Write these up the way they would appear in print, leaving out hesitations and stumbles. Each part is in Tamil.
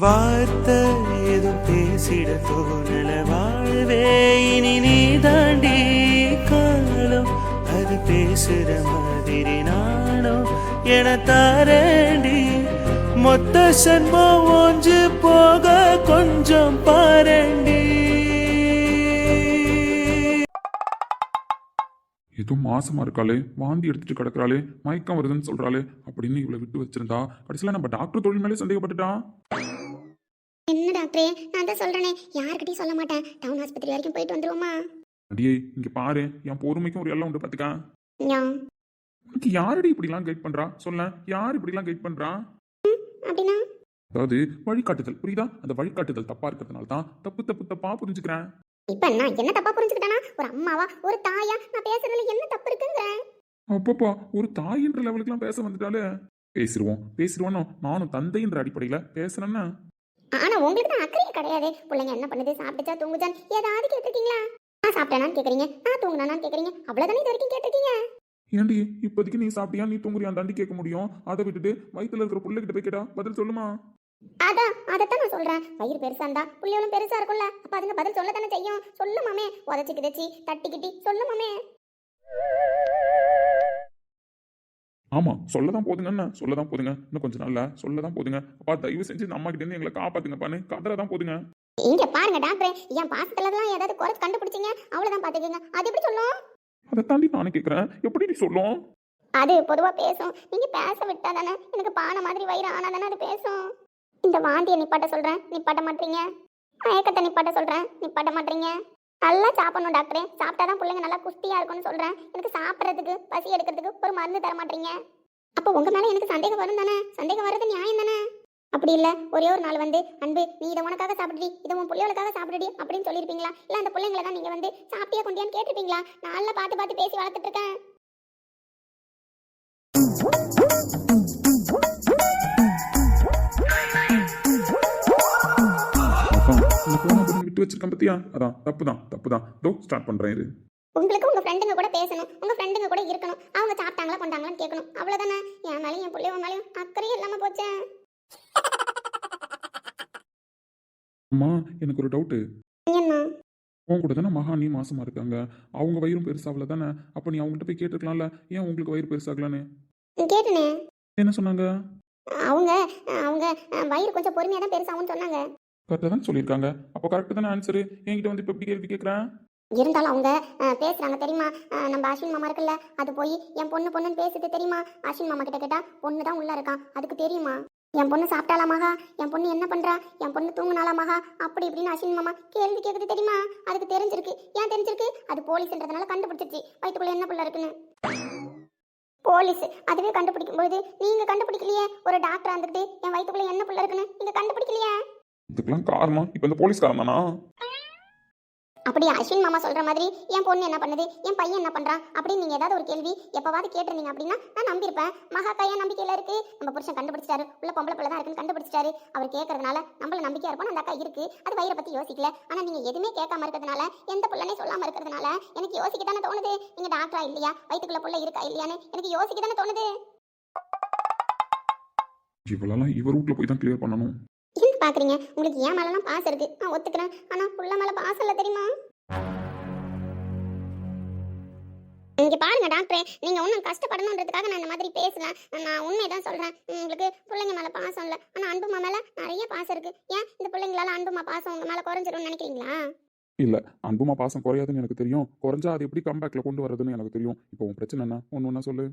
வார்த்தை ஏதும் பேசிட தோணல வாழ்வே இனி நீ தாண்டி காலம் அது பேசுற மாதிரி நானும் என தாரண்டி மொத்த சன்மம் ஒன்று போக கொஞ்சம் பாரண்டி. ஏதோ மாசமா இருக்காளே, வாந்தி எடுத்துட்டு கிடக்குறாளே, மயக்கம் வருதுன்னு சொல்றாளே அப்படின்னு இவளை விட்டு வச்சிருந்தா கடைசியில நம்ம டாக்டர் தொழில் மேலே சந்தேகப்பட்டுட்டான். என்ன டாக்டரே, நான் தான் சொல்றேனே யாருக்கிட்டையும் சொல்ல மாட்டேன். டவுன் ஆஸ்பத்திரி வரைக்கும் போயிட்டு வந்துருவோமா? அடியே இங்க பாரு, என் பொறுமைக்கும் ஒரு எல்லாம் உண்டு பாத்துக்க. உனக்கு யாரடி இப்படிலாம் கைட் பண்றா? சொல்ல, யார் இப்படிலாம் கைட் பண்றா? அப்படின்னா அதாவது வழிகாட்டுதல், புரியுதா? அந்த வழிகாட்டுதல் தப்பா இருக்கிறதுனால தான் தப்பா புரிஞ்சுக்கிறேன். இப்ப நான் என்ன தப்பா புரிஞ்சுக்கிட்டேனா? ஒரு அம்மாவா ஒரு தாயா நான் பேசுறதுல என்ன தப்பு இருக்குங்கிறேன்? அப்பப்பா, ஒரு தாயின்ற லெவலுக்குலாம் பேச வந்துட்டாலே. பேசிடுவோம் நானும் தந்தைன்ற அடிப்படையில பேசுறேன்னா. ஆனா உங்களுக்கு தான் அக்கறையே கிடையாது. பிள்ளைங்க என்ன பண்ணுது, சாப்பிட்டுச்சா தூங்குச்சான்னு ஏதாவது கேட்டிருக்கீங்களா? நான் சாப்பிட்டேனான்னு கேக்குறீங்க, நான் தூங்குனான்னு கேக்குறீங்க, அவ்வளவுதானே இது வரைக்கும் கேட்டிருக்கீங்க. ஏண்டி இப்போதைக்கு நீ சாப்பிட்டியா, நீ தூங்குறியான்னு தாண்டி கேட்க முடியும். அதை விட்டுட்டு வயிற்றுல இருக்கிற பிள்ளைகிட்ட போய் கேட்டா பதில் சொல்லுமா? அதான் நான் சொல்றேன். வயிறு பெருசா இருந்தா புள்ளியோளும் பெருசா இருக்கும்ல, அப்ப அதுங்க பதில் சொல்லத்தானே செய்யும். சொல்லுமாமே, உதச்சி கிதச்சி தட்டிக்கிட்டி சொல்லுமாமே. ஆமா, சொல்லதான் போதுங்க, இன்னும் கொஞ்சம் நாள்ல சொல்லதான் போதுங்க. அப்பா தயவு செஞ்சு இந்த அம்மா கிட்ட இருந்து எங்களை காப்பாத்துங்கப்பான்னு கதறதான் போதுங்க. இங்க பாருங்க டாக்டரே, என் பாசத்துலதான் ஏதாவது குறை கண்டுபிடிச்சீங்க அவ்வளவுதான் பாத்துக்கங்க. அது எப்படி சொல்லும்? அதை தாண்டி நானும் கேட்கறேன், எப்படி நீ சொல்லும்? அது பொதுவா பேசும். நீங்க பேச விட்டா தானே, எனக்கு பானை மாதிரி வயிறு ஆனா தானே அது பேசும். இந்த வாந்தியை நிப்பாட்ட சொல்றேன், நிப்பாட்ட மாட்டீங்க. மயக்கத்தை நிப்பாட்ட சொல்றேன், நிப்பாட்ட மாட்டீங்க. நல்லா சாப்பிடணும் டாக்டரே, சாப்பிட்டாதான் பிள்ளைங்க நல்லா குஸ்தியா இருக்கும்னு சொல்றேன். எனக்கு சாப்பிட்றதுக்கு பசி எடுக்கிறதுக்கு ஒரு மருந்து தர மாட்டீங்க. அப்போ உங்க மேல எனக்கு சந்தேகம் வரும் தானே? சந்தேகம் வர்றது நியாயம் தானே? அப்படி இல்ல ஒரே ஒரு நாள் வந்து அன்பு நீ இதை உனக்காக சாப்பிடுடி, இதை உன் பிள்ளைகளுக்காக சாப்பிடுடி அப்படின்னு சொல்லியிருப்பீங்களா? இல்ல அந்த பிள்ளைங்களை தான் நீங்க வந்து சாப்பிட்டியா கொண்டியான்னு கேட்டிருப்பீங்களா? நல்லா பார்த்து பேசி வளர்த்துட்டு இருக்கேன். விட்டு வச்சிருக்கேன் பத்தியா? அதான் தப்புதான். ஸ்டார்ட் பண்றேன். இது உங்களுக்கு உங்க ஃப்ரெண்டுங்க கூட பேசணும், உங்க ஃப்ரெண்டுங்க கூட இருக்கணும், அவங்க சாப்பிட்டாங்களா கொண்டாங்களான்னு கேட்கணும், அவ்வளவுதானே. என் மேலையும் என் பிள்ளைய மேலையும் அக்கறையே இல்லாம போச்சே. அம்மா, எனக்கு ஒரு டவுட்டு. என்ன? உன் கூட தானே மகா நீ மாசமா இருக்காங்க, அவங்க வயிறும் பெருசாகல தானே? அப்ப நீ அவங்ககிட்ட போய் கேட்டுருக்கலாம்ல, ஏன் உங்களுக்கு வயிறு பெருசாகலான்னு? கேட்டுனே. என்ன சொன்னாங்க? அவங்க அவங்க வயிறு கொஞ்சம் பொறுமையா தான் பெருசாகும்னு சொன்னாங்க. கரெக்டாக தானே சொல்லியிருக்காங்க. அப்போ கரெக்டு தானே ஆன்சரு. என்கிட்ட வந்து இப்போ எப்படி கேள்வி கேட்குறேன்? இருந்தாலும் அவங்க பேசுறாங்க தெரியுமா? நம்ம அஸ்வின் மாமா இருக்குல்ல, அது போய் என் பொண்ணுன்னு பேசுது தெரியுமா? அஸ்வின் மாமா கிட்ட கேட்டா பொண்ணு தான் உள்ள இருக்கான், அதுக்கு தெரியுமா? என் பொண்ணு சாப்பிட்டாலா மகா, என் பொண்ணு என்ன பண்றா, என் பொண்ணு தூங்குனாலா மகா, அப்படி இப்படின்னு அஸ்வின் மாமா கேள்வி கேட்குது தெரியுமா? அதுக்கு தெரிஞ்சிருக்கு. ஏன் தெரிஞ்சிருக்கு? அது போலீஸ்ன்றதுனால கண்டுபிடிச்சிருச்சு வயிற்றுக்குள்ள என்ன பிள்ளை இருக்குன்னு. போலீஸ் அதுவே கண்டுபிடிக்கும்போது நீங்க கண்டுபிடிக்கலையே. ஒரு டாக்டர் இருந்துட்டு என் வயிற்றுக்குள்ள என்ன பிள்ளை இருக்குன்னு நீங்க கண்டுபிடிக்கலையே. இதுக்கெல்லாம் காரணம் இப்போ இந்த போலீஸ்காரன் தானா? அப்படி அஸ்வின் மாமா சொல்ற மாதிரி என் பொண்ணு என்ன பண்ணுது, என் பையன் என்ன பண்றான் அப்படின்னு நீங்க ஏதாவது ஒரு கேள்வி எப்பவாவது கேட்டிருந்தீங்க அப்படின்னா நான் நம்பியிருப்பேன். மகா கையன் நம்பிக்கையில இருக்கு, நம்ம புருஷன் கண்டுபிடிச்சிட்டாரு, உள்ள பொம்பளை பிள்ளை தான் இருக்குன்னு கண்டுபிடிச்சிட்டாரு, அவர் கேட்கறதுனால நம்மள நம்பிக்கையா இருப்போம். அந்த அக்கா இருக்கு, அது வயிறை பத்தி யோசிக்கல. ஆனா நீங்க எதுவுமே கேட்காம இருக்கிறதுனால, எந்த பிள்ளைனே சொல்லாம இருக்கிறதுனால எனக்கு யோசிக்க தானே தோணுது. நீங்க டாக்டரா இல்லையா, வயிற்றுக்குள்ள புள்ள இருக்கா இல்லையான்னு எனக்கு யோசிக்க தானே தோணுது. இவளெல்லாம் இவர் வீட்டுல போய் தான் கிளியர் பண்ணணும். என்ன பாக்குறீங்க? உங்களுக்கு ஏன் மேலாம் பாசம் இருக்கு, நான் ஒத்துக்கிறேன். ஆனா புள்ள மேல பாசம் இல்ல தெரியுமா? இங்க பாருங்க டாக்டரே, நீங்க ஒன்றும் கஷ்டப்படணுன்றதுக்காக நான் இந்த மாதிரி பேசல. நான் உண்மைதான் சொல்றேன். உங்களுக்கு பிள்ளைங்க மேல பாசம் இல்லை, ஆனா அன்புமா மேல நிறைய பாசம் இருக்கு. ஏன் இந்த பிள்ளைங்களால அன்புமா பாசம் உங்க மேல குறைஞ்சிரும்னு நினைக்கிறீங்களா? இல்ல, அன்புமா பாசம் குறையாதுன்னு எனக்கு தெரியும். குறைஞ்சா அது எப்படி கம்பேக்ல கொண்டு வரதுன்னு எனக்கு தெரியும். இப்போ உன் பிரச்சனை என்ன? ஒன்னா சொல்லு.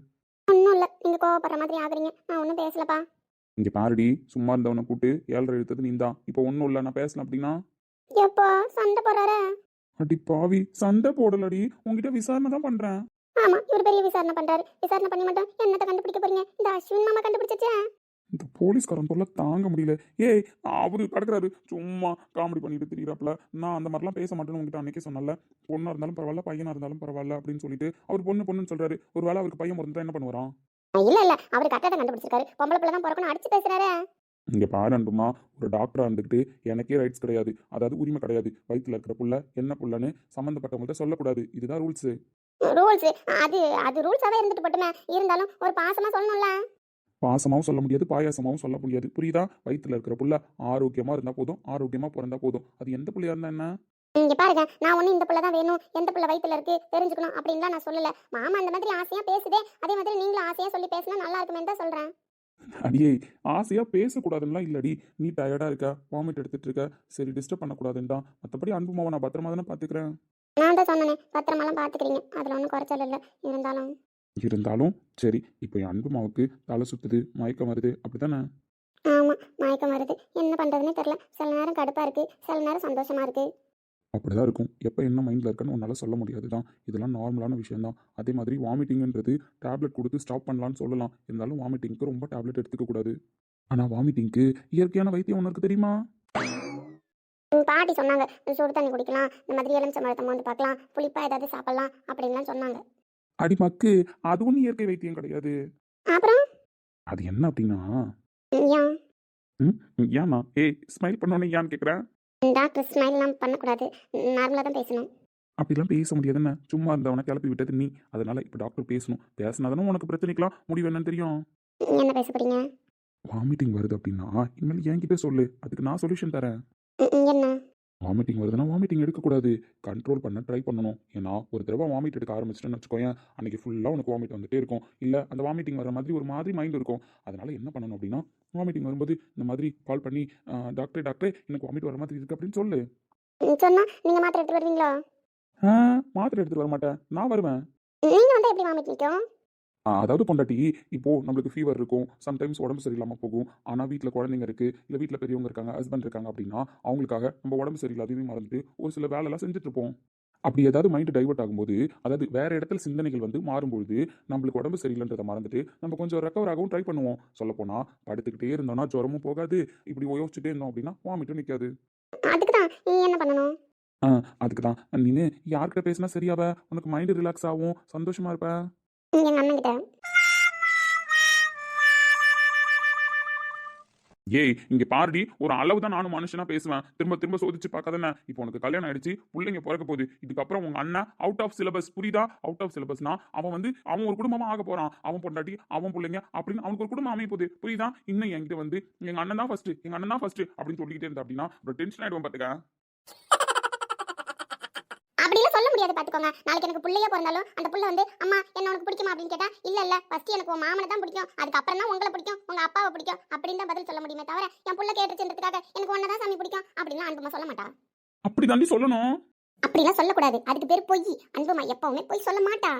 ஒன்றும் இல்லை, நீங்க கோவப்படுற மாதிரி ஆகுறீங்க. நான் ஒன்றும் பேசலப்பா. இங்க பாருடி, சும்மா இருந்தவனை கூட்டு 7.5 எழுத்தது நீ தான். இப்போ ஒன்றும் இல்லை, நான் பேசலாம் அப்படின்னா எப்போ சண்டை போடுறாரு? அடி பாவி, சண்டை போடலடி, உங்ககிட்ட விசாரணை தான் பண்றேன். ஆமா, இவர் பெரிய விசாரணை பண்றாரு. விசாரணை பண்ணி மட்டும் என்னத்தை கண்டுபிடிக்க போறீங்க? இந்த அஸ்வின் மாமா கண்டுபிடிச்சா? இந்த போலீஸ்காரன் தொல்லை தாங்க முடியல. ஏய், அவரு கிடக்குறாரு சும்மா காமெடி பண்ணிட்டு திரியிறாப்புல. நான் அந்த மாதிரிலாம் பேச மாட்டேன்னு உங்ககிட்ட அன்னைக்கே சொன்னல. பொண்ணா இருந்தாலும் பரவாயில்ல, பையனா இருந்தாலும் பரவாயில்ல அப்படின்னு சொல்லிட்டு அவர் பொண்ணுன்னு சொல்றாரு. ஒரு வேளை அவருக்கு பையன் பிறந்தா என்ன பண்ணுவாராம்? இல்ல அவரு கரெக்டா கண்டுபிடிச்சிருக்காரு. பொம்பளை பிள்ளை தான் பிறக்கணும் அடிச்சு பேசுறாரு. இங்க பாரு அன்புமா, ஒரு டாக்டரா இருந்துக்கிட்டு எனக்கே ரைட்ஸ் கிடையாது, அதாவது உரிமை கிடையாது. வயிற்றுல இருக்கிற புள்ள என்ன புள்ளன்னு சம்மந்தப்பட்டவங்கள்ட்ட சொல்லக்கூடாது. இதுதான் ரூல்ஸ். ரூல்ஸ் அது ரூல்ஸாவே இருந்துட்டு போட்டுமே, இருந்தாலும் ஒரு பாசமா சொல்லணும்ல. பாசமாவும் சொல்ல முடியாது, பாயாசமாவும் சொல்ல முடியாது. புரியுதா? வயித்துல இருக்கிற புள்ள ஆரோக்கியமா இருந்தா போதும், ஆரோக்கியமா பிறந்தா போதும். அது எந்த புள்ளையா இருந்தா என்ன? இங்க பாருங்க, நான் ஒன்றும் இந்த புள்ள தான் வேணும், எந்த புள்ள வயித்துல இருக்கு தெரிஞ்சுக்கணும் அப்படின்லாம் நான் சொல்லல. மாமா அந்த மாதிரி ஆசையா பேசுதே, அதே மாதிரி நீங்களும் ஆசையா சொல்லி பேசினா நல்லா இருக்குமே தான் சொல்றேன். அடியே, ஆசையா பேசக்கூடாதுன்னுலாம் இல்லடி. நீ டயர்டா இருக்க, வாமிட் எடுத்துட்டு இருக்க, சரி டிஸ்டர்ப் பண்ணக்கூடாதுன்னு தான். மற்றபடி அன்பு மாவை நான் பத்திரமா தானே பார்த்துக்கிறேன். நான் தான் சொன்னேனே, பத்திரமெல்லாம் பாத்துக்கிறீங்க, அதுல ஒன்றும் குறைச்சல் இல்லை. இருந்தாலும் இருந்தாலும் சரி, இப்போ என் அன்பு மாவுக்கு தலை சுத்துது, மயக்கம் வருது, அப்படித்தானே? ஆமா, மயக்கம் வருது. என்ன பண்றதுன்னே தெரியல. சில நேரம் கடுப்பா இருக்கு, சில நேரம் சந்தோஷமா இருக்கு. அப்படிதான் இருக்கும். எப்போ என்ன மைண்டில் இருக்குன்னு உன்னால் சொல்ல முடியாது தான். இதெல்லாம் நார்மலான விஷயம் தான். அதே மாதிரி வாமிட்டிங்ன்றது டேப்லெட் கொடுத்து ஸ்டாப் பண்ணலான்னு சொல்லலாம். இருந்தாலும் வாமிட்டிங்க்கு ரொம்ப டேப்லெட் எடுத்துக்க கூடாது. ஆனால் வாமிட்டிங்க்கு இயற்கையான வைத்தியம் ஒன்று இருக்கு தெரியுமா? பாட்டி சொன்னாங்க, சுடு தண்ணி குடிக்கலாம், இந்த மாதிரி எலுமிச்சம்பழத்தை மோந்து பார்க்கலாம், புளிப்பா ஏதாவது சாப்பிடலாம் அப்படின்லாம் சொன்னாங்க. அடிமக்கு, அது ஒன்றும் இயற்கை வைத்தியம் கிடையாது. அப்புறம் அது என்ன அப்படின்னா, ஏன் ம் ஏன்னா ஏய் ஸ்மைல் பண்ணோன்னே ஏன்னு கேட்குறேன். டாக்டர் ஸ்மைல்லாம் பண்ணக்கூடாது, நார்மலாக தான் பேசணும். அப்படிலாம் பேச முடியாதுன்னு சும்மா இருந்தவனை கிளப்பி விட்டது நீ. அதனால இப்போ டாக்டர் பேசணும். பேசினாதானே உனக்கு பிரச்சனைக்கலாம் முடிவு என்னன்னு தெரியும். என்ன பேச போறீங்க? வாமிட்டிங் வருது அப்படின்னா இனிமேல் என்கிட்ட சொல்லு, அதுக்கு நான் சொல்யூஷன் தரேன். என்ன? வாமிட்டிங் வருதுன்னா வாமிட்டிங் எடுக்கக்கூடாது, கண்ட்ரோல் பண்ண ட்ரை பண்ணணும். ஏன்னா ஒரு தடவை வாமிட் எடுக்க ஆரம்பிச்சிட்டேன்னு வச்சுக்கோயேன், அன்றைக்கி ஃபுல்லாக உனக்கு வாமிட் வந்துட்டே இருக்கும். இல்லை அந்த வாமிட்டிங் வர மாதிரி ஒரு மாதிரி மைண்ட் இருக்கும். அதனால் என்ன பண்ணணும் அப்படின்னா, வாமிட்டிங் வரும்போது இந்த மாதிரி கால் பண்ணி டாக்டர் டாக்டர் எனக்கு வாமிட் வர மாதிரி இருக்குது அப்படின்னு சொல்லு. சொன்னா நீங்க மாத்திரை எடுத்து வருவீங்களா? மாத்திரை எடுத்துகிட்டு வர மாட்டேன், நான் வருவேன். நீங்க வந்து எப்படி வாமிட் நிற்கும்? அதாவது பொண்டாட்டி, இப்போது நம்மளுக்கு ஃபீவர் இருக்கும், சம்டைம்ஸ் உடம்பு சரியில்லாமல் போகும். ஆனால் வீட்டில் குழந்தைங்க இருக்குது, இல்லை வீட்டில் பெரியவங்க இருக்காங்க, ஹஸ்பண்ட் இருக்காங்க அப்படின்னா அவங்களுக்காக நம்ம உடம்பு சரியில்லாதையும் மறந்துட்டு ஒரு சில வேலைலாம் செஞ்சுட்ருப்போம். அப்படி ஏதாவது மைண்டு டைவர்ட் ஆகும்போது, அதாவது வேறு இடத்துல சிந்தனைகள் வந்து மாறும்பொழுது நம்மளுக்கு உடம்பு சரியில்லைன்றதை மறந்துட்டு நம்ம கொஞ்சம் ரெக்கவர் ஆகவும் ட்ரை பண்ணுவோம். சொல்லப்போனால் படுத்துக்கிட்டே இருந்தோம்னா ஜுரமும் போகாது, இப்படி யோசிச்சுட்டே இருந்தோம் அப்படின்னா வாமிட்டும் நிற்காது. அதுக்கு தான் நீ என்ன பண்ணணும்? அதுக்கு தான் நீ யார்கிட்ட பேசினா சரியாவ, உனக்கு மைண்டு ரிலாக்ஸ் ஆகும், சந்தோஷமாக இருப்ப. எங்க அண்ணன் கிட்ட. ஏய் இங்கே பாருடி, ஒரு அளவு தான் நானும் மனுஷனா பேசுவேன், திரும்ப திரும்ப சோதிச்சு பார்க்காதானே. இப்போ உனக்கு கல்யாணம் ஆயிடுச்சு, பிள்ளைங்க பிறக்க போகுது, இதுக்கப்புறம் உங்க அண்ணன் அவுட் ஆஃப் சிலபஸ், புரியுதா? அவுட் ஆஃப் சிலபஸ்னா அவன் வந்து அவன் ஒரு குடும்பமா ஆக போறான், அவன் பொண்டாட்டி அவன் பிள்ளைங்க அப்படின்னு அவனுக்கு ஒரு குடும்பம் அமைய போகுது, புரியுதா? இன்னும் என்கிட்ட வந்து எங்க அண்ணன் தான் ஃபர்ஸ்ட், எங்க அண்ணன் தான் ஃபர்ஸ்ட் அப்படின்னு சொல்லிக்கிட்டே இருந்தா அப்படின்னா ஒரு டென்ஷன் ஆயிடுவோம் பாத்துக்க. அப்படிலாம் சொல்ல முடியாது பாத்துக்கோங்க. நாளைக்கு எனக்கு பிள்ளைய பிறந்தாலும் அந்த புள்ள வந்து அம்மா என்ன உனக்கு பிடிக்குமா அப்படின்னு கேட்டா இல்ல ஃபர்ஸ்ட் எனக்கு உன் மாமனை தான் பிடிக்கும், அதுக்கப்புறம் தான் உங்களை பிடிக்கும், உங்க அப்பாவை பிடிக்கும் அப்படின்னு தான் பதில் சொல்ல முடியுமே தவிர என் புள்ள கேட்டுச்சுன்றதுக்காக எனக்கு ஒன்னதான் சாமி பிடிக்கும் அப்படின்லாம் அன்புமா சொல்ல மாட்டா. அப்படி தாண்டி சொல்லணும். அப்படிலாம் சொல்லக்கூடாது, அதுக்கு பேர் பொய். அன்புமா எப்பவுமே பொய் சொல்ல மாட்டா.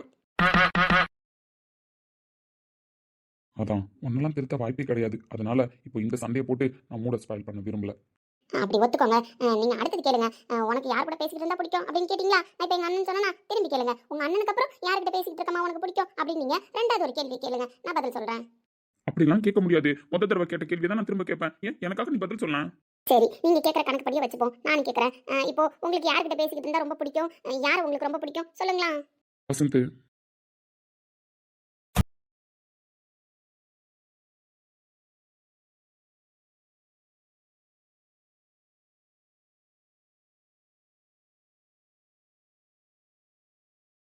அதான் உன்னெல்லாம் திருத்த வாய்ப்பே கிடையாது. அதனால இப்போ இந்த சண்டையை போட்டு நான் மூட ஸ்பாயில் பண்ண விரும்பல. அப்படி ஒத்துக்கோங்க. நீங்க அடுத்தது கேளுங்க. உனக்கு யார் கூட பேசிக்கிட்டு இருந்தா பிடிக்கும் அப்படின்னு கேட்டீங்களா? நான் இப்போ எங்க அண்ணன் சொன்னா திரும்பி கேளுங்க. உங்க அண்ணனுக்கு அப்புறம் யார்கிட்ட பேசிக்கிட்டு இருக்கமா உனக்கு பிடிக்கும் அப்படின்னு ரெண்டாவது ஒரு கேள்வி கேளுங்க, நான் பதில் சொல்றேன். அப்படிலாம் கேட்க முடியாது. முத தடவை கேட்ட கேள்வி தான் நான் திரும்ப கேட்பேன். ஏன் எனக்காக நீ பதில் சொல்லலாம். சரி, நீங்க கேட்குற கணக்கு படியே வச்சுப்போம். நான் கேட்குறேன், இப்போ உங்களுக்கு யார்கிட்ட பேசிக்கிட்டு இருந்தா ரொம்ப பிடிக்கும், யார் உங்களுக்கு ரொம்ப பிடிக்கும் சொல்லுங்களா? வசந்த்.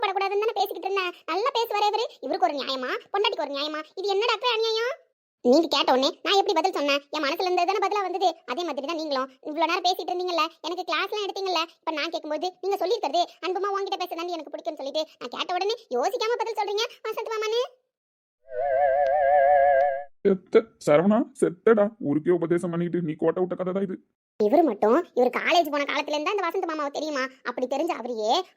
படக்கூடாதுன்னு தானே பேசிக்கிட்டு இருந்தேன். நல்லா பேசுவாரே இவரு. இவருக்கு ஒரு நியாயமா, பொண்டாட்டிக்கு ஒரு நியாயமா? இது என்ன டாக்டர் அநியாயம்? நீங்க கேட்ட உடனே நான் எப்படி பதில் சொன்னேன்? என் மனசுல இருந்தது தானே பதிலா வந்தது. அதே மாதிரி தான் நீங்களும் இவ்வளவு நேரம் பேசிட்டு இருந்தீங்கல்ல, எனக்கு கிளாஸ்லாம் எடுத்தீங்கல்ல, இப்ப நான் கேட்கும்போது நீங்க சொல்லியிருக்கிறது அன்புமா உங்ககிட்ட பேச எனக்கு பிடிக்கும்னு சொல்லிட்டு நான் கேட்ட உடனே யோசிக்காம பதில் சொல்றீங்க வசந்த் மாமான்னு. சரவணா செத்தடா, ஊருக்கே உபதேசம் பண்ணிட்டு நீ கோட்டை விட்ட கதை தான் இது. இவர் மட்டும் இவர் காலேஜ் போன காலத்துல இருந்தா இந்த வசந்த் மாமாவை தெரியுமா? அப்படி தெரிஞ்ச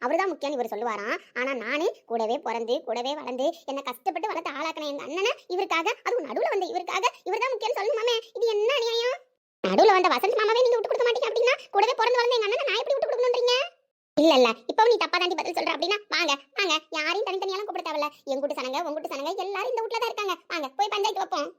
அவர்தான் முக்கியம் இவர் சொல்லுவாராம். ஆனா நானு கூடவே பிறந்து கூடவே வளர்ந்து என்ன கஷ்டப்பட்டு வளர்த்து ஆளாக்கின எங்க அண்ணனை இவருக்காக, அதுவும் நடுவுல வந்த இவருக்காக இவர்தான் முக்கியம் சொல்லணுமாமே. இது என்ன அநியாயம்? நடுவுல வந்த வசந்த் மாமாவே நீங்க விட்டு கொடுக்க மாட்டீங்க அப்படின்னா கூடவே பிறந்து வளர்ந்த எங்க அண்ணனை நான் எப்படி விட்டு கொடுக்கணும்ன்றீங்க? இல்ல இப்போ நீ தப்பா தாண்டி பதில் சொல்ற அப்படின்னா வாங்க வாங்க, யாரையும் தனித்தனியாலும் கூப்பிட தேவையில்ல. என் கூட்டு சனங்க உங்க கூட்டு சனங்க எல்லாரும் இந்த வீட்டுல தான் இருக்காங்க. வாங்க போய் பஞ்சாயத்து வைப்போம்.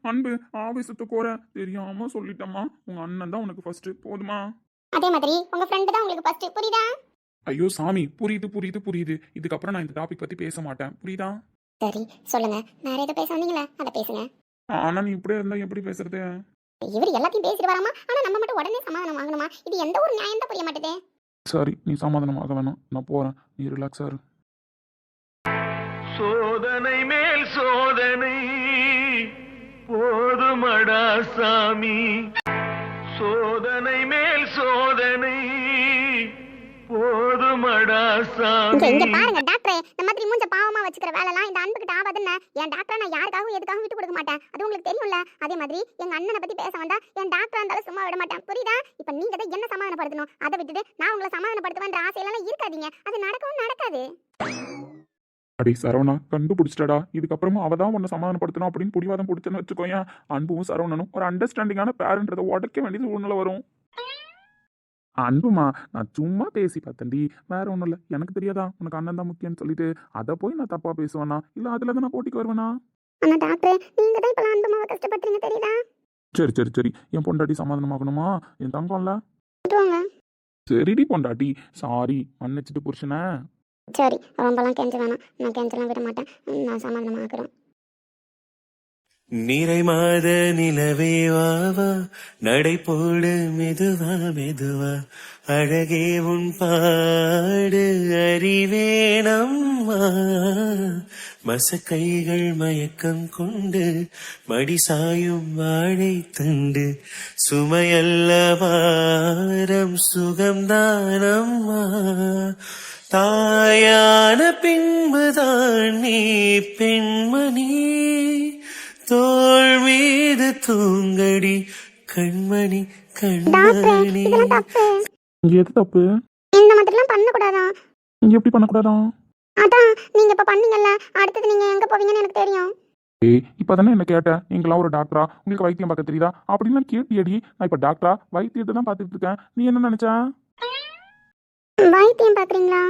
அன்பு ஆவேசத்து கோர தெரியாம சொல்லிட்டமா, உங்க அண்ணன் தான் உனக்கு ஃபர்ஸ்ட், போதுமா? அதே மாதிரி உங்க ஃப்ரெண்ட் தான் உங்களுக்கு ஃபர்ஸ்ட், புரியுதா? ஐயோ சாமி, புரியுது புரியுது புரியுது. இதுக்கப்புறம் நான் இந்த டாபிக் பத்தி பேச மாட்டேன், புரியுதா? சரி சொல்லுங்க, வேற ஏதோ பேச வந்தீங்களா, அதை பேசுங்க. ஆனா நீ இப்படியே இருந்தா எப்படி பேசுறது? இவர் எல்லாத்தையும் பேசிட்டு வராமா, ஆனா நம்ம மட்டும் உடனே சமாதானம் வாங்கணுமா? இது எந்த ஒரு நியாயம் தான் புரிய மாட்டேதே. சரி, நீ சமாதானமாக வேணாம், நான் போறேன், நீ ரிலாக்ஸா இரு. சோதனை மேல் சோதனை போதுமடா சாமி, சோதனை மேல் சோதனை போதுமடா இங்க இங்க சாமி. பாருங்க டாக்டரே, இந்த மாதிரி மூஞ்ச பாவமா வச்சுக்கிற வேலைலாம் இந்த அன்புக்கிட்ட ஆகாதுன்னு. என் டாக்டரை நான் யாருக்காகவும் எதுக்காகவும் விட்டு கொடுக்க மாட்டேன், அது உங்களுக்கு தெரியும்ல. அதே மாதிரி எங்க அண்ணனை பத்தி பேச வந்தா என் டாக்டரா இருந்தாலும் சும்மா விட மாட்டேன், புரியுதா? இப்ப நீங்க தான் என்ன சமாதானப்படுத்தணும், அதை விட்டுட்டு நான் உங்களை சமாதானப்படுத்துவேன்ற ஆசையெல்லாம் இருக்காதீங்க, அது நடக்கவும் நடக்காது. அடி சரவணா, கண்டுபிடிச்சிட்டடா. இதுக்கப்புறமா அவ தான் உன்னை சமாதானப்படுத்தணும் அப்படின்னு பிடிவாதம் பிடிச்சேன்னு வச்சுக்கோயேன், அன்பும் சரவணனும் ஒரு அண்டர்ஸ்டாண்டிங்கான பேரன்றதை உடைக்க வேண்டியது சூழ்நிலை வரும். அன்புமா, நான் சும்மா பேசி பார்த்தேன்டி, வேற ஒன்றும் இல்லை. எனக்கு தெரியாதா உனக்கு அண்ணன் தான் முக்கியம்னு சொல்லிட்டு அதை போய் நான் தப்பா பேசுவேனா, இல்லை அதில் தான் நான் போட்டிக்கு வருவேனா? ஆனா டாக்டரே, நீங்க தான் இப்ப அன்புமாவை கஷ்டப்படுறீங்க, தெரியுதா? சரி சரி சரி, என் பொண்டாட்டி சமாதானமாகணுமா? என் தங்கம்ல. விட்டுவாங்க. சரிடி பொண்டாட்டி, சாரி, மன்னிச்சிட்டு புருஷனை. சரி, ரொம்பலாம் கெஞ்ச வேணாம், நான் கெஞ்சலாம் விட மாட்டேன், நான் சமாதானமாக்குறேன். நிறை மாத நிலவே வாவா, நடை போடு மெதுவா மெதுவா, அழகே உன் பாடு அறிவேனம்மா, மசக்கைகள் மயக்கம் கொண்டு மடி சாயும் வாழை தண்டு, சுமையல்ல வாரம் சுகம்தானம்மா, தாயான பின்புதான் நீ பெண்மணி, தோள் மீது தூங்கடி கண்மணி டாக்டரே, கண்மணி. இதெல்லாம் தப்பு. இங்கே எது தப்பு? இந்த மாதிரிலாம் பண்ணக்கூடாதான். இங்கே எப்படி பண்ணக்கூடாதா? அதான் நீங்க இப்ப பண்ணீங்கல்ல, அடுத்தது நீங்க எங்க போவீங்கன்னு எனக்கு தெரியும். ஏய், இப்போ தானே என்ன கேட்டேன், நீங்களாம் ஒரு டாக்டரா, உங்களுக்கு வைத்தியம் பார்க்க தெரியுதா அப்படின்லாம் கேட்டியடி. நான் இப்போ டாக்டரா வைத்தியத்தை தான் பார்த்துட்டு இருக்கேன், நீ என்ன நினைச்சா? வைத்தியம் பாக்குறீங்களா?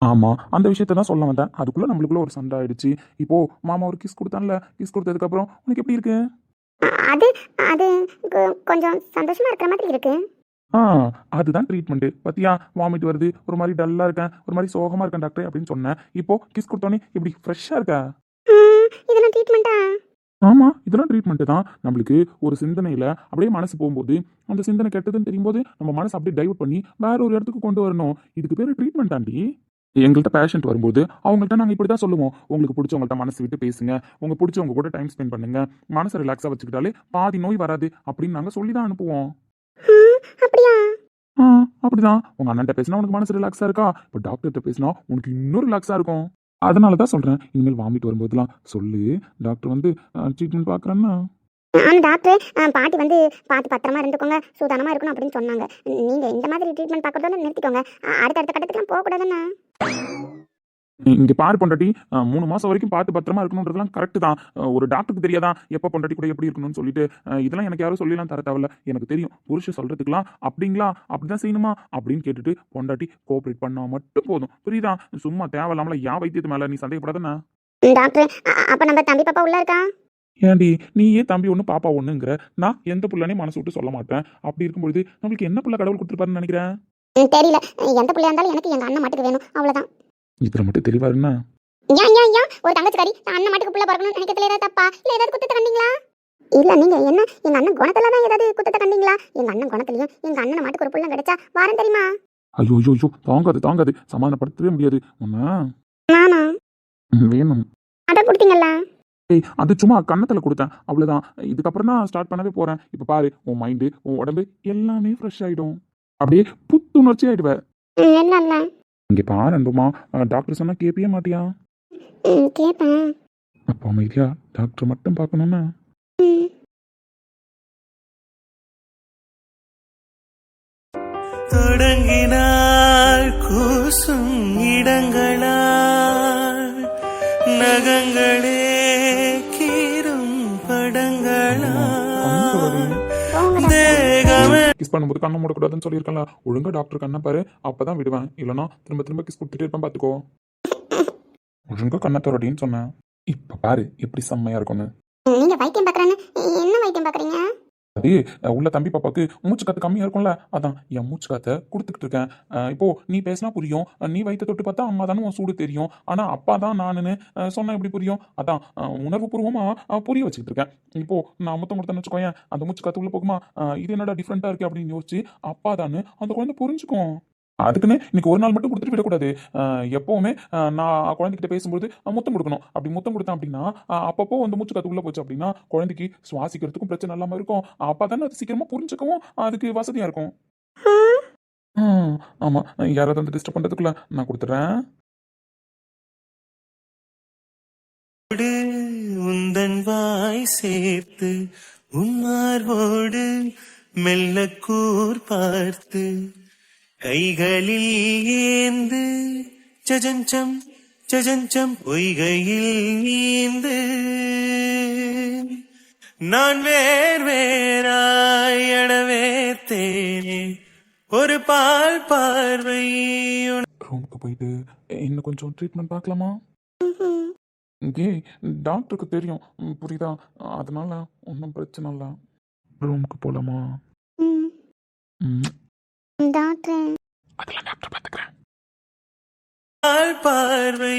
ஆமா, அந்த விஷயத்த தான் சொல்ல வந்தேன். அதுக்குள்ள நம்மளுக்குள்ள ஒரு சண்டை ஆயிடுச்சு. இப்போ மாமா ஒரு கிஸ் கொடுத்தான்ல, கிஸ் கொடுத்ததுக்கு அப்புறம் உனக்கு எப்படி இருக்கு? அது அது கொஞ்சம் சந்தோஷமா இருக்கிற மாதிரி இருக்கு. ஆ, அதுதான் ட்ரீட்மெண்ட். பத்தியா, வாமிட் வருது, ஒரு மாதிரி டல்லா இருக்கேன், ஒரு மாதிரி சோகமா இருக்கேன் டாக்டர் அப்படின்னு சொன்னேன். இப்போ கிஸ் கொடுத்தோன்னே இப்படி ஃப்ரெஷ்ஷா இருக்க. இதெல்லாம் ட்ரீட்மெண்ட்டா? ஆமா, இதெல்லாம் ட்ரீட்மெண்ட் தான். நம்மளுக்கு ஒரு சிந்தனையில அப்படியே மனசு போகும்போது, அந்த சிந்தனை கெட்டதுன்னு தெரியும் போது நம்ம மனசு அப்படியே டைவர்ட் பண்ணி வேற ஒரு இடத்துக்கு கொண்டு வரணும். இதுக்கு பேரு ட்ரீட்மெண்ட் ஆண்டி. எங்கள்கிட்ட பேஷண்ட் வரும்போது அவங்கள்ட்ட நாங்கள் இப்படி தான் சொல்லுவோம், உங்களுக்கு பிடிச்சவங்கள்ட்ட மனசு விட்டு பேசுங்க, உங்க பிடிச்சவங்க கூட டைம் ஸ்பெண்ட் பண்ணுங்க, மனசை ரிலாக்ஸாக வச்சுக்கிட்டாலே பாதி நோய் வராது அப்படின்னு நாங்கள் சொல்லி தான் அனுப்புவோம். அப்படியா? ஆ, அப்படிதான். உங்க அண்ணன்ட்ட பேசினா உனக்கு மனசு ரிலாக்ஸா இருக்கா, இப்போ டாக்டர்கிட்ட பேசினா உனக்கு இன்னும் ரிலாக்ஸா இருக்கும். அதனால தான் சொல்றேன், இனிமேல் வாமிட் வரும்போதெல்லாம் சொல்லு, டாக்டர் வந்து ட்ரீட்மெண்ட் பார்க்குறேன்னா. ஆனா டாக்டர், பாட்டி வந்து பார்த்து பத்திரமா இருந்துக்கோங்க, சூதானமா இருக்கணும் அப்படின்னு சொன்னாங்க. நீங்க இந்த மாதிரி ட்ரீட்மெண்ட் பார்க்கறதோட நிறுத்திக்கோங்க, அடுத்த கட்டத்துக்குலாம் போகக்கூடாதுன்னா. இங்க பாரு பொண்டாட்டி, 3 மாசம் வரைக்கும் பார்த்து பத்திரமா இருக்கணுன்றதுலாம் கரெக்ட் தான். ஒரு டாக்டருக்கு தெரியாதா எப்போ பொண்டாட்டி கூட எப்படி இருக்கணும்னு சொல்லிட்டு? இதெல்லாம் எனக்கு யாரும் சொல்லலாம் தர தேவையில்ல, எனக்கு தெரியும். புருஷன் சொல்றதுக்குலாம் அப்படிங்களா, அப்படிதான் செய்யணுமா அப்படின்னு கேட்டுட்டு பொண்டாட்டி கோஆப்ரேட் பண்ணா மட்டும் போதும், புரியுதா? சும்மா தேவையில்லாமல யா வைத்தியத்து மேல நீ சந்தேகப்படாதானே? டாக்டர், அப்ப நம்ம தம்பி பாப்பா உள்ள இருக்கா? ஏன்டி நீ ஏன் தம்பி ஒன்று பாப்பா ஒன்றுங்கிற? நான் எந்த புள்ளனே மனசு விட்டு சொல்ல மாட்டேன். அப்படி இருக்கும்பொழுது நம்மளுக்கு என்ன புள்ள கடவுள் கொடுத்துருப்பாருன்னு நினைக்கிறேன்? தெரியல, எந்த பிள்ளையா இருந்தாலும் எனக்கு எங்க அண்ணன் மட்டுக்கு வேணும், அவ்வளவுதான். இதில் மட்டும் தெளிவா இருந்தா? ஏன் ஒரு தங்கச்சிக்காரி அண்ணன் மட்டுக்கு புள்ள பிறக்கணும்னு நினைக்கிறதுல ஏதாவது தப்பா, இல்ல ஏதாவது குத்தத்தை கண்டீங்களா? இல்ல நீங்க என்ன எங்க அண்ணன் குணத்துல தான் ஏதாவது குத்தத்தை கண்டீங்களா? எங்க அண்ணன் குணத்துலயும் எங்க அண்ணன் மாட்டுக்கு ஒரு புள்ள கிடைச்சா வாரம் தெரியுமா? ஐயோ ஐயோ ஐயோ, தாங்காது தாங்காது, சமாதானப்படுத்தவே முடியாது உன்னை. நானா? வேணும். அதான் கொடுத்தீங்கல்ல. ஏய், அது சும்மா கன்னத்தில் கொடுத்தேன், அவ்வளோதான். இதுக்கப்புறம் தான் ஸ்டார்ட் பண்ணவே போகிறேன். இப்போ பாரு, உன் மைண்டு உன் உடம்பு எல்லாமே ஃப்ரெஷ் ஆகிடும், அப்படியே புத்துணர்ச்சி ஆகிடுவேன். இல்ல இல்ல. இங்கே பாரு அன்புமா, டாக்டர் சொன்னால் கேட்பே மாட்டியா? கேட்பேன். அப்போ அமைதியா டாக்டர் மட்டும் பார்க்கணும்னா? தொடங்கினாள் கூசும் இடங்களால், நகங்களே கீரும் படங்களால், தேகமே. கிஸ் பண்ணும்போது கண்ணை மூடக்கூடாதுன்னு சொல்லியிருக்கல, ஒழுங்கா டாக்டர் கண்ணை பாரு, அப்பதான் விடுவேன். இல்லைனா திரும்ப திரும்ப கிஸ் கொடுத்துட்டே இருப்பேன், பார்த்துக்கோ. ஒழுங்கா கண்ணை தரடின்னு சொன்னேன். இப்போ பாரு எப்படி செம்மையா இருக்கும்னு. நீங்க வைத்தியம் பாக்குறேன்னு என்ன வைத்தியம் பாக்குறீங்க? அது உள்ள தம்பி பாப்பாக்கு மூச்சு காத்து கம்மியா இருக்கும்ல, அதான் என் மூச்சு காத்த கொடுத்துக்கிட்டு இருக்கேன். இப்போ நீ பேசினா புரியும். நீ வயித்தை தொட்டு பார்த்தா அம்மா தானே உன் சூடு தெரியும். ஆனா அப்பா தான் நானுன்னு சொன்னா எப்படி புரியும்? அதான் உணர்வு பூர்வமா புரிய வச்சுக்கிட்டு இருக்கேன். இப்போ நான் முத்தம் கொடுத்தேன்னு வச்சுக்கோயேன், அந்த மூச்சு காத்து உள்ள போகுமா? இது என்னடா டிஃப்ரெண்டா இருக்கு அப்படின்னு யோசிச்சு அப்பா தான்னு அந்த குழந்தை புரிஞ்சுக்கும். அதுக்குன்னு இன்னைக்கு ஒரு நாள் மட்டும் கொடுத்துட்டு விடக்கூடாது. எப்பவுமே நான் குழந்தைகிட்ட பேசும்போது முத்தம் கொடுக்கணும். அப்படி முத்தம் கொடுத்தேன் அப்படின்னா அப்பப்போ அந்த மூச்சு காத்து உள்ள போச்சு அப்படின்னா குழந்தைக்கு சுவாசிக்கிறதுக்கும் பிரச்சனை இல்லாம இருக்கும். அப்பா தானே அது சீக்கிரமா புரிஞ்சுக்கவும் அதுக்கு வசதியா இருக்கும். ஆமா, யாராவது வந்து டிஸ்டர்ப் பண்றதுக்குள்ள நான் கொடுத்துட்றேன். உந்தன் வாய் சேர்த்து உன்மார்போடு மெல்ல கூர் பார்த்து கைகளில் ஏந்து சஜஞ்சம் சஜஞ்சம் பொய்கையில் நீந்து நான் வேறாய் அடவேத்தேனே ஒரு பால் பார்வை ரூமுக்கு போயிட்டு இன்னும் கொஞ்சம் ட்ரீட்மெண்ட் பார்க்கலாமா? ஏய், டாக்டருக்கு தெரியும். புரியுதா? அதனால ஒன்றும் பிரச்சனை இல்லை. ரூமுக்கு போகலாமா? டாக்டர் அதெல்லாம் டாக்டர் பார்த்துக்கிறேன். பால் பார்வை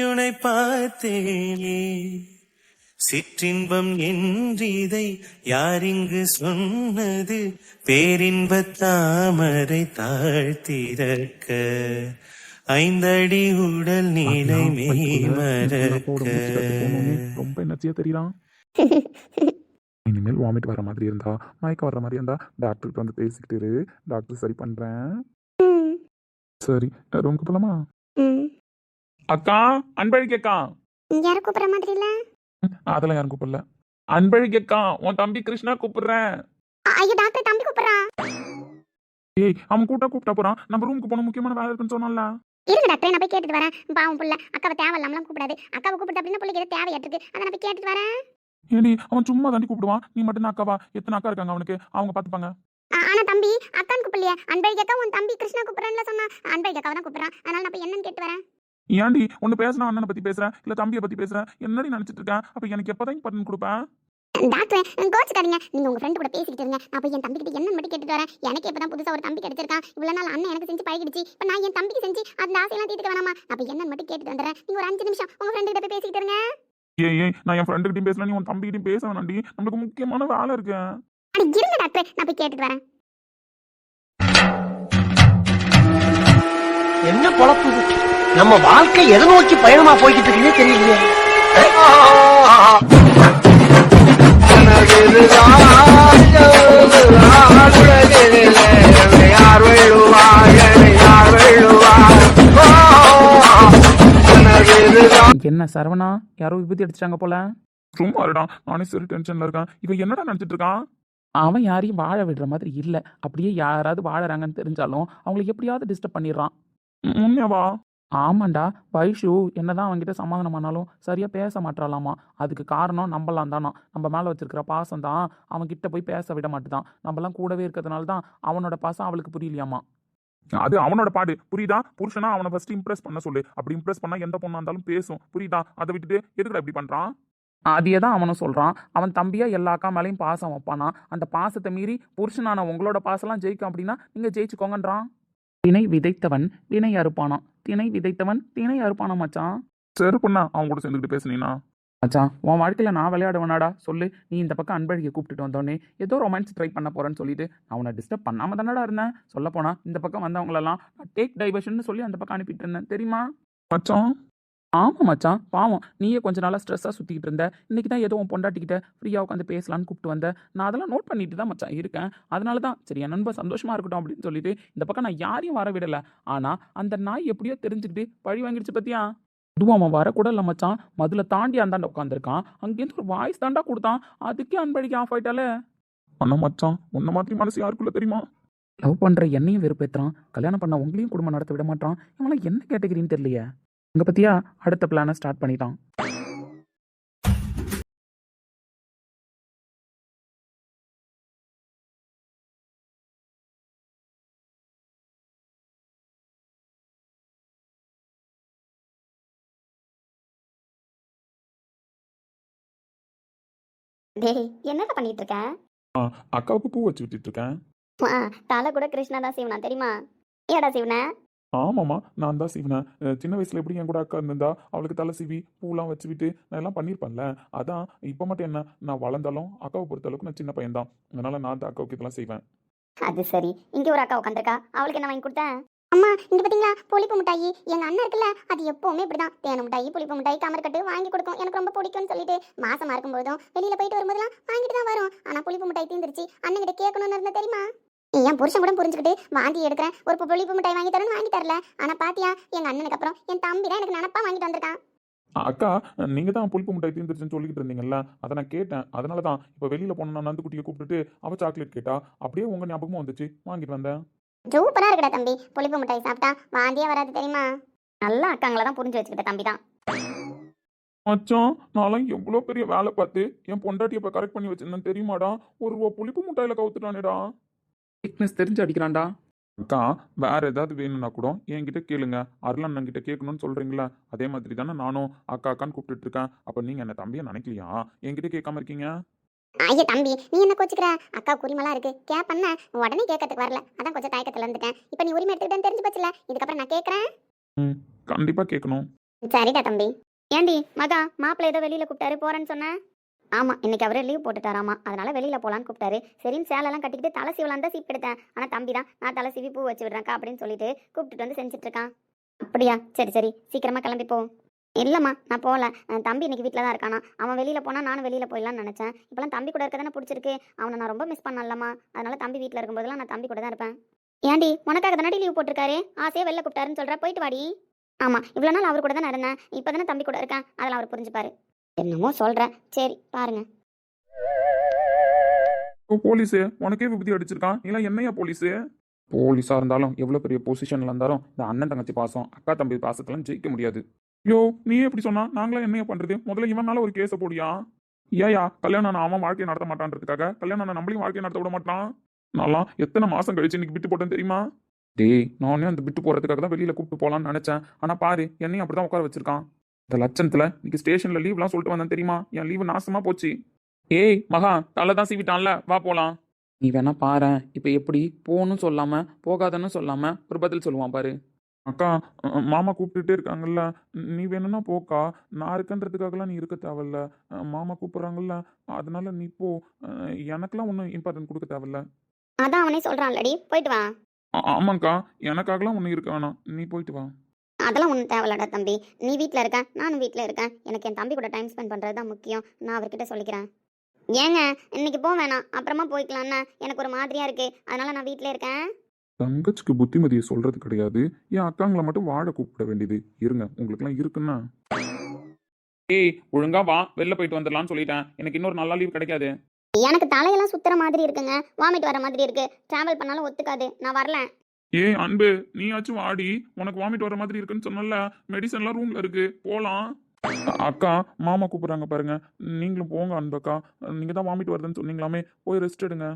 உனை பார்த்தேனே சிற்றின்பம் என்றிதை யாரிங்கு சொன்னது பேரின்பத் தாமரை தாழ்த்திறக்க ஐந்தடி உடல் நீலை மெய் மறக்க ரொம்ப எனர்ஜியா தெரியலாம். இனிமேல் வாமிட் வர மாதிரி இருந்தா மயக்கம் வர மாதிரி இருந்தா டாக்டர்கிட்ட வந்து பேசிக்கிட்டு இரு. டாக்டர் சரி பண்றேன். சரி, ரூமுக்கு போலாமா? அக்கா, அன்பழகி அக்கா. யாரும் கூப்பிடுற மாதிரி இல்ல? அதெல்லாம் யாரும் கூப்பிடல. அன்பழகி அக்கா, உன் தம்பி கிருஷ்ணா கூப்பிடுறேன். ஐயோ டாக்டர் தம்பி கூப்பிடுறா. ஏய், அவன் கூப்பிட்டா போறான். நம்ம ரூமுக்கு போன முக்கியமான வேலை இருக்குன்னு சொன்னான்ல. இருங்க டாக்டர், நான் போய் கேட்டுட்டு வரேன். பாவம் புள்ள அக்காவை தேவையில்லாமலாம் கூப்பிடாது. அக்காவை கூப்பிட்டு அப்படின்னா பிள்ளைக்கு ஏதோ தேவையாட்டு இருக்கு. அதை நான் போய் கேட்டுட்டு வரேன். ஏடி, அவன் சும்மா தாண்டி கூப்பிடுவான். நீ மட்டும் தான் அக்காவா? எத்தனை அக்கா இருக்காங்க அவனுக்கு? அவங்க பாத்துப்பாங்க. ஆனா தம்பி அக்கான்னு கூப்பிடலையே. அன்பழகி அக்கா உன் தம்பி கிருஷ்ணா கூப்பிடுறேன்னு சொன்னா. அன்பழகி அக்காவை தான் கூப்பிடுறான். அதனால நான் போய் என்னன்னு கேட்டு வரேன். ஏன்டி ஒன்னு பேசுனா அண்ணனை பத்தி பேசுறேன், இல்ல தம்பியை பத்தி பேசுறேன்? என்னடி நினைச்சிட்டு இருக்கேன்? அப்ப எனக்கு எப்பதான் இம்பார்ட்டன்ட் கொடுப்பேன்? டாக்டர் கோச்சுக்காதீங்க. நீங்க உங்க ஃப்ரெண்ட் கூட பேசிக்கிட்டு இருங்க. நான் போய் என் தம்பிக்கிட்ட என்னன்னு மட்டும் கேட்டுட்டு வரேன். எனக்கு இப்பதான் புதுசா ஒரு தம்பி கிடைச்சிருக்கான். இவ்வளவு நாள் அண்ணன் எனக்கு செஞ்சு பழகிடுச்சு. இப்ப நான் என் தம்பிக்கு செஞ்சு அந்த ஆசையெல்லாம் தீர்த்துக்க வேணாமா? நான் போய் என்னன்னு மட்டும் கேட்டுட்டு வந்துடுறேன். நீங்க ஒரு 5 நிமிஷம் உங்க ஃப்ரெண்ட் கிட்ட போய் பேசிக்கிட்டு இருங்க. ஏய், நான் என் ஃப்ரெண்டு கிட்டயும் பேசல, நீ உன் தம்பி கிட்டயும் பேச வேணாண்டி. நம்மளுக்கு முக்கியமான வேலை இருக்கு. அட இருங்க டாக்டர், நான் போய் கேட்டுட்டு வரேன். என்ன பொழப்பு இது? நம்ம வாழ்க்கை எதை நோக்கி பயணமா போய்கிட்டு இருக்குன்னே தெரியலையே. என்ன சரவணா, யாரோ விபூதி அடிச்சாங்க போல. சும்மா இருடா, நானே சரி டென்ஷன்ல இருக்கேன். இவன் என்னடா நினைச்சிட்டு இருக்கான்? அவன் யாரையும் வாழ விடுற மாதிரி இல்ல. அப்படியே யாராவது வாழறாங்கன்னு தெரிஞ்சாலும் அவங்களை எப்படியாவது டிஸ்டர்ப் பண்ணிடுறான். உண்மையாவா? ஆமாண்டா, வைஷு என்னதான் அவன்கிட்ட சமாதானம் ஆனாலும் சரியா பேச மாட்டாளாமா. அதுக்கு காரணம் நம்மலாம் தானா. நம்ம மேல வச்சிருக்கிற பாசம் தான் அவன்கிட்ட போய் பேச விட மாட்டுதான். நம்மலாம் கூடவே இருக்கிறதுனால தான் அவனோட பாசம் அவளுக்கு புரியலையாமா. அது அவனோட பாடு, புரியுதா? புருஷனா அவனை ஃபர்ஸ்ட் இம்ப்ரெஸ் பண்ண சொல்லு. அப்படி இம்ப்ரெஸ் பண்ணா எந்த பொண்ணா இருந்தாலும் பேசும், புரியுதா? அதை விட்டுட்டு எதுக்குடா இப்படி பண்றான்? அதையே தான் அவனும் சொல்றான். அவன் தம்பியா எல்லா அக்கா மேலேயும் பாசம் வைப்பானா. அந்த பாசத்தை மீறி புருஷனான உங்களோட பாசம்லாம் ஜெயிக்கும் அப்படின்னா நீங்க ஜெயிச்சுக்கோங்கன்றான். திணை விதைத்தவன் வினை அறுப்பானாம். திணை விதைத்தவன் திணை அறுப்பானா மச்சான். சரி பொண்ணா, அவன் கூட சேர்ந்துக்கிட்டு பேசுனீனா? மச்சான், உன் வாழ்க்கையில் நான் விளையாடுவேனாடா சொல்லு. நீ இந்த பக்கம் அன்பழகியை கூப்பிட்டுட்டு வந்தோடனே ஏதோ ரொமான்ஸ் ட்ரை பண்ண போறேன்னு சொல்லிட்டு நான் உன்னை டிஸ்டர்ப் பண்ணாம தானடா இருந்தேன். சொல்ல போனா இந்த பக்கம் வந்தவங்களெல்லாம் டேக் டைவர்ஷன் சொல்லி அந்த பக்கம் அனுப்பிட்டு இருந்தேன் தெரியுமா? மச்சான், ஆமாம் மச்சான், பாவம் நீயே கொஞ்ச நாளாக ஸ்ட்ரெஸ்ஸாக சுற்றிக்கிட்டு இருந்த. இன்றைக்கி தான் ஏதோ உன் பொண்டாட்டிக்கிட்ட ஃப்ரீயாக உட்காந்து பேசலான்னு கூப்பிட்டு வந்தேன். நான் அதெல்லாம் நோட் பண்ணிட்டு தான் மச்சான் இருக்கேன். அதனால தான் சரி என் நண்பன் சந்தோஷமாக இருக்கட்டும் அப்படின்னு சொல்லிட்டு இந்த பக்கம் நான் யாரையும் வர விடலை. ஆனால் அந்த நாய் எப்படியோ தெரிஞ்சுக்கிட்டு பழி வாங்கிடுச்சு பத்தியா. அதுவும் அவன் வரக்கூட இல்லை மச்சான், மதுல தாண்டி அந்தாண்ட உட்காந்துருக்கான். அங்கேருந்து ஒரு வாய்ஸ் தாண்டா கொடுத்தான். அதுக்கே அன்பழிக்கு ஆஃப் ஆயிட்டாலே. அண்ணா மச்சான், உன்ன மாதிரி மனசு யாருக்குள்ள தெரியுமா? லவ் பண்ணுற என்னையும் வெறுப்பேற்றுறான், கல்யாணம் பண்ண உங்களையும் குடும்பம் நடத்த விட மாட்டான். இவங்களாம் என்ன கேட்டகிரின்னு தெரியலையே. இங்கே பற்றியா அடுத்த பிளானை ஸ்டார்ட் பண்ணிட்டான். டேய் என்னடா பண்ணிட்டு இருக்க? அக்காவுக்கு பூ வச்சு விட்டுட்டு இருக்கேன். தலை கூட கிருஷ்ணா தான் சீவனா தெரியுமா? ஏடா சீவன? ஆமாம்மா, நான் தான் சீவினேன். சின்ன வயசுல எப்படி என் கூட அக்கா இருந்திருந்தா அவளுக்கு தலை சீவி பூலாம் வச்சு விட்டு நான் எல்லாம் பண்ணியிருப்பேன்ல. அதான் இப்போ மட்டும் என்ன, நான் வளர்ந்தாலும் அக்காவை பொறுத்த அளவுக்கு நான் சின்ன பையன் தான். அதனால நான் தான் அக்காவுக்கு இதெல்லாம் செய்வேன். அது சரி. இங்க ஒரு அக்கா உட்காந்துருக்கா, அவளுக்கு என்ன வாங்கி கொடுத்தேன்? அம்மா இங்க பாத்தீங்களா புளிப்பு மிட்டாயி, எங்க அண்ணன் இருக்குல்ல அது எப்பவுமே இப்படிதான் தேன் மிட்டாயி புளிப்பு மிட்டாய் கமர்கட்டு வாங்கி கொடுக்கும். எனக்கு ரொம்ப பிடிக்கும்னு சொல்லிட்டு மாசமா இருக்கும்போதும் வெளியில போயிட்டு வரும்போதெல்லாம் வாங்கிட்டு தான் வரும். ஆனா புளிப்பு மிட்டாய் தீந்துருச்சு. அண்ணன் கிட்ட கேட்கணும்னு இருந்தா தெரியுமா? என் புருஷன் கூட புரிஞ்சுக்கிட்டு வாந்தி எடுக்கிறேன் ஒரு புளிப்பு மிட்டாய் வாங்கி தரேன்னு வாங்கி தரல. ஆனா பாத்தியா எங்க அண்ணனுக்கு அப்புறம் என் தம்பி தான் எனக்கு நினப்பா வாங்கிட்டு வந்திருக்கான். அக்கா, நீங்க தான் புளிப்பு மிட்டாய் தீர்ந்துருச்சுன்னு சொல்லிட்டு இருந்தீங்கல்ல, அதை நான் கேட்டேன். அதனால தான் இப்போ வெளியில போன நான் நந்துக்குட்டியை கூப்பிட்டுட்டு அவ சாக்லேட் கேட்டா, அப்படியே உங்க ஞாபகமும் வந்துச்சு, வாங்கிட்டு வந்தேன். சூப்பரா இருக்குடா தம்பி. புளிப்பு மிட்டாய் சாப்பிட்டா வாந்தியே வராது தெரியுமா? நல்லா அக்காங்களை தான் புரிஞ்சு வச்சுக்கிட்ட தம்பி தான். மச்சான், நான்லாம் எவ்வளோ பெரிய வேலை பார்த்து என் பொண்டாட்டியை இப்போ கரெக்ட் பண்ணி வச்சிருந்தேன் தெரியுமாடா? ஒரு ரூபா புளிப்பு மிட்டாயில கவுத்துட்டானேடா. திக்னஸ் தெரிஞ்சு அடிக்கிறான்டா. அக்கா, வேற ஏதாவது வேணும்னா கூட என்கிட்ட கேளுங்க. அருளண்ணன் கிட்ட கேட்கணும்னு சொல்றீங்களா? அதே மாதிரி தானே நானும் அக்கா அக்கான்னு கூப்பிட்டுட்டு இருக்கேன். அப்ப நீங்க என்ன தம்பியை நினைக்கலையா? என்கிட்ட கேட்காம இருக்கீங்க. ஐயா தம்பி நீ என்ன கோச்சுக்கிற? அக்கா உரிமைலாம் இருக்கு கேப்பண்ண உடனே கேட்கறதுக்கு வரல. அதான் கொஞ்சம் தயக்கத்துல இருந்துட்டேன். இப்போ நீ உரிமை எடுத்துக்கிட்டேன்னு தெரிஞ்சு போச்சுல, இதுக்கப்புறம் நான் கேட்கறேன். ம், கண்டிப்பா கேட்கணும். சரிடா தம்பி. ஏண்டி மகா மாப்பிள்ளை ஏதோ வெளியில கூப்பிட்டாரு போறேன்னு சொன்ன? ஆமா இன்னைக்கு அவரே லீவ் போட்டுட்டாராமா, அதனால வெளியில போலான்னு கூப்பிட்டாரு. சரின்னு சேலெல்லாம் கட்டிக்கிட்டு தலை சீவலாம் தான் சீப் எடுத்தேன். ஆனா தம்பி தான் நான் தலை சீவி பூ வச்சு விடுறேன்க்கா அப்படின்னு சொல்லிட்டு கூப்பிட்டுட்டு வந்து செஞ்சுட்டு இருக்கான். அப்படியா? சரி சரி சீக்கிரமா கிளம்பி போ. இல்லம்மா நான் போகல. தம்பி இன்னைக்கு வீட்டில் தான் இருக்கானா. அவன் வெளியில போனா நானும் வெளியில போயிடலாம்னு நினைச்சேன். இப்பெல்லாம் தம்பி கூட இருக்க தானே பிடிச்சிருக்கு. அவனை நான் ரொம்ப மிஸ் பண்ணலம்மா. அதனால தம்பி வீட்டில் இருக்கும்போதெல்லாம் நான் தம்பி கூட தான் இருப்பேன். ஏண்டி உனக்காக தானே லீவ் போட்டிருக்காரு, ஆசையா வெளில கூப்பிட்டாருன்னு சொல்ற, போயிட்டு வாடி. ஆமா இவ்வளோ நாள் அவர் கூட தான் இருந்தேன், இப்போ தானே தம்பி கூட இருக்கேன், அதெல்லாம் அவர் புரிஞ்சுப்பாரு. என்னமோ சொல்றேன், சரி பாருங்க. ஓ போலீஸு, உனக்கே விபூதி அடிச்சிருக்கான். இல்லை என்னையா போலீஸு? போலீஸாக இருந்தாலும் எவ்வளோ பெரிய பொசிஷனில் இருந்தாலும் இந்த அண்ணன் தங்கச்சி பாசம் அக்கா தம்பி பாசத்தெல்லாம் ஜெயிக்க முடியாது. யோ நீ எப்படி சொன்னா நாங்களாம் என்னையா பண்ணுறது? முதல்ல இவன் மேலே ஒரு கேஸை போடியா. ஏயா கல்யாணம் அவன் வாழ்க்கையை நடத்த மாட்டான்றதுக்காக கல்யாணம் நம்மளையும் வாழ்க்கையை நடத்த விட மாட்டான். நான்லாம் எத்தனை மாதம் கழிச்சு இன்னைக்கு விட்டு போட்டேன்னு தெரியுமா? டேய், நானே அந்த விட்டு போகிறதுக்காக தான் வெளியில் கூப்பிட்டு போகலான்னு நினச்சேன். ஆனால் பாரு என்னையும் அப்படி தான் உட்கார வச்சிருக்கான். இந்த லட்சணத்தில் இன்னைக்கு ஸ்டேஷனில் லீவ்லாம் சொல்லிட்டு வந்தேன் தெரியுமா? என் லீவு நாசமாக போச்சு. ஏய் மகா, தலை தான் சீவிட்டான்ல, வா போலாம். நீ வேணா பாரேன், இப்போ எப்படி போகணும்னு சொல்லாம போகாதன்னு சொல்லாம ஒரு பதில் சொல்லுவான் பாரு. அக்கா, மாமா கூப்பிட்டுட்டே இருக்காங்கல்ல, நீ வேணும்னா போக்கா. நான் இருக்கன்றதுக்காகலாம் நீ இருக்க தேவையில்ல. மாமா கூப்பிட்றாங்கல்ல, அதனால நீ போ. எனக்கெல்லாம் ஒன்றும் இம்பார்ட்டன்ட் கொடுக்க தேவையில்ல. அதான் அவனே சொல்றான்லடி, போயிட்டு வா. ஆமாங்க்கா, எனக்காகலாம் ஒன்றும் இருக்க வேணாம், நீ போயிட்டு வா. அதெல்லாம் ஒன்றும் தேவையில்லடா தம்பி. நீ வீட்டில் இருக்க, நானும் வீட்டில் இருக்கேன். எனக்கு என் தம்பி கூட டைம் ஸ்பெண்ட் பண்ணுறது தான் முக்கியம். நான் அவர்கிட்ட சொல்லிக்கிறேன். ஏங்க இன்னைக்கு போக வேணாம், அப்புறமா போய்க்கலாம்னா எனக்கு ஒரு மாதிரியா இருக்கு, அதனால நான் வீட்டில் இருக்கேன். தங்கச்சிக்கு புத்திமதியை சொல்றது கிடையாது, என் அக்காங்களை மட்டும் வாழ கூப்பிட வேண்டியது. இருங்க, உங்களுக்குலாம் இருக்குன்னா. ஏய் ஒழுங்கா வா, வெளில போயிட்டு வந்துடலாம்னு சொல்லிட்டேன். எனக்கு இன்னொரு நல்லா லீவ் கிடைக்காது. எனக்கு தலையெல்லாம் சுத்துற மாதிரி இருக்குங்க, வாமிட் வர மாதிரி இருக்கு. டிராவல் பண்ணாலும் ஒத்துக்காது, நான் வரல. ஏய் அன்பு, நீயாச்சும் வாடி. உனக்கு வாமிட் வர மாதிரி இருக்குன்னு சொன்னல, மெடிசன்லாம் ரூம்ல இருக்கு, போலாம். அக்கா, மாமா கூப்பிடுறாங்க பாருங்க. நீங்களும் போங்க அன்பக்கா. நீங்க தான் வாமிட் வருதுன்னு சொன்னீங்களாமே, போய் ரெஸ்ட் எடுங்க.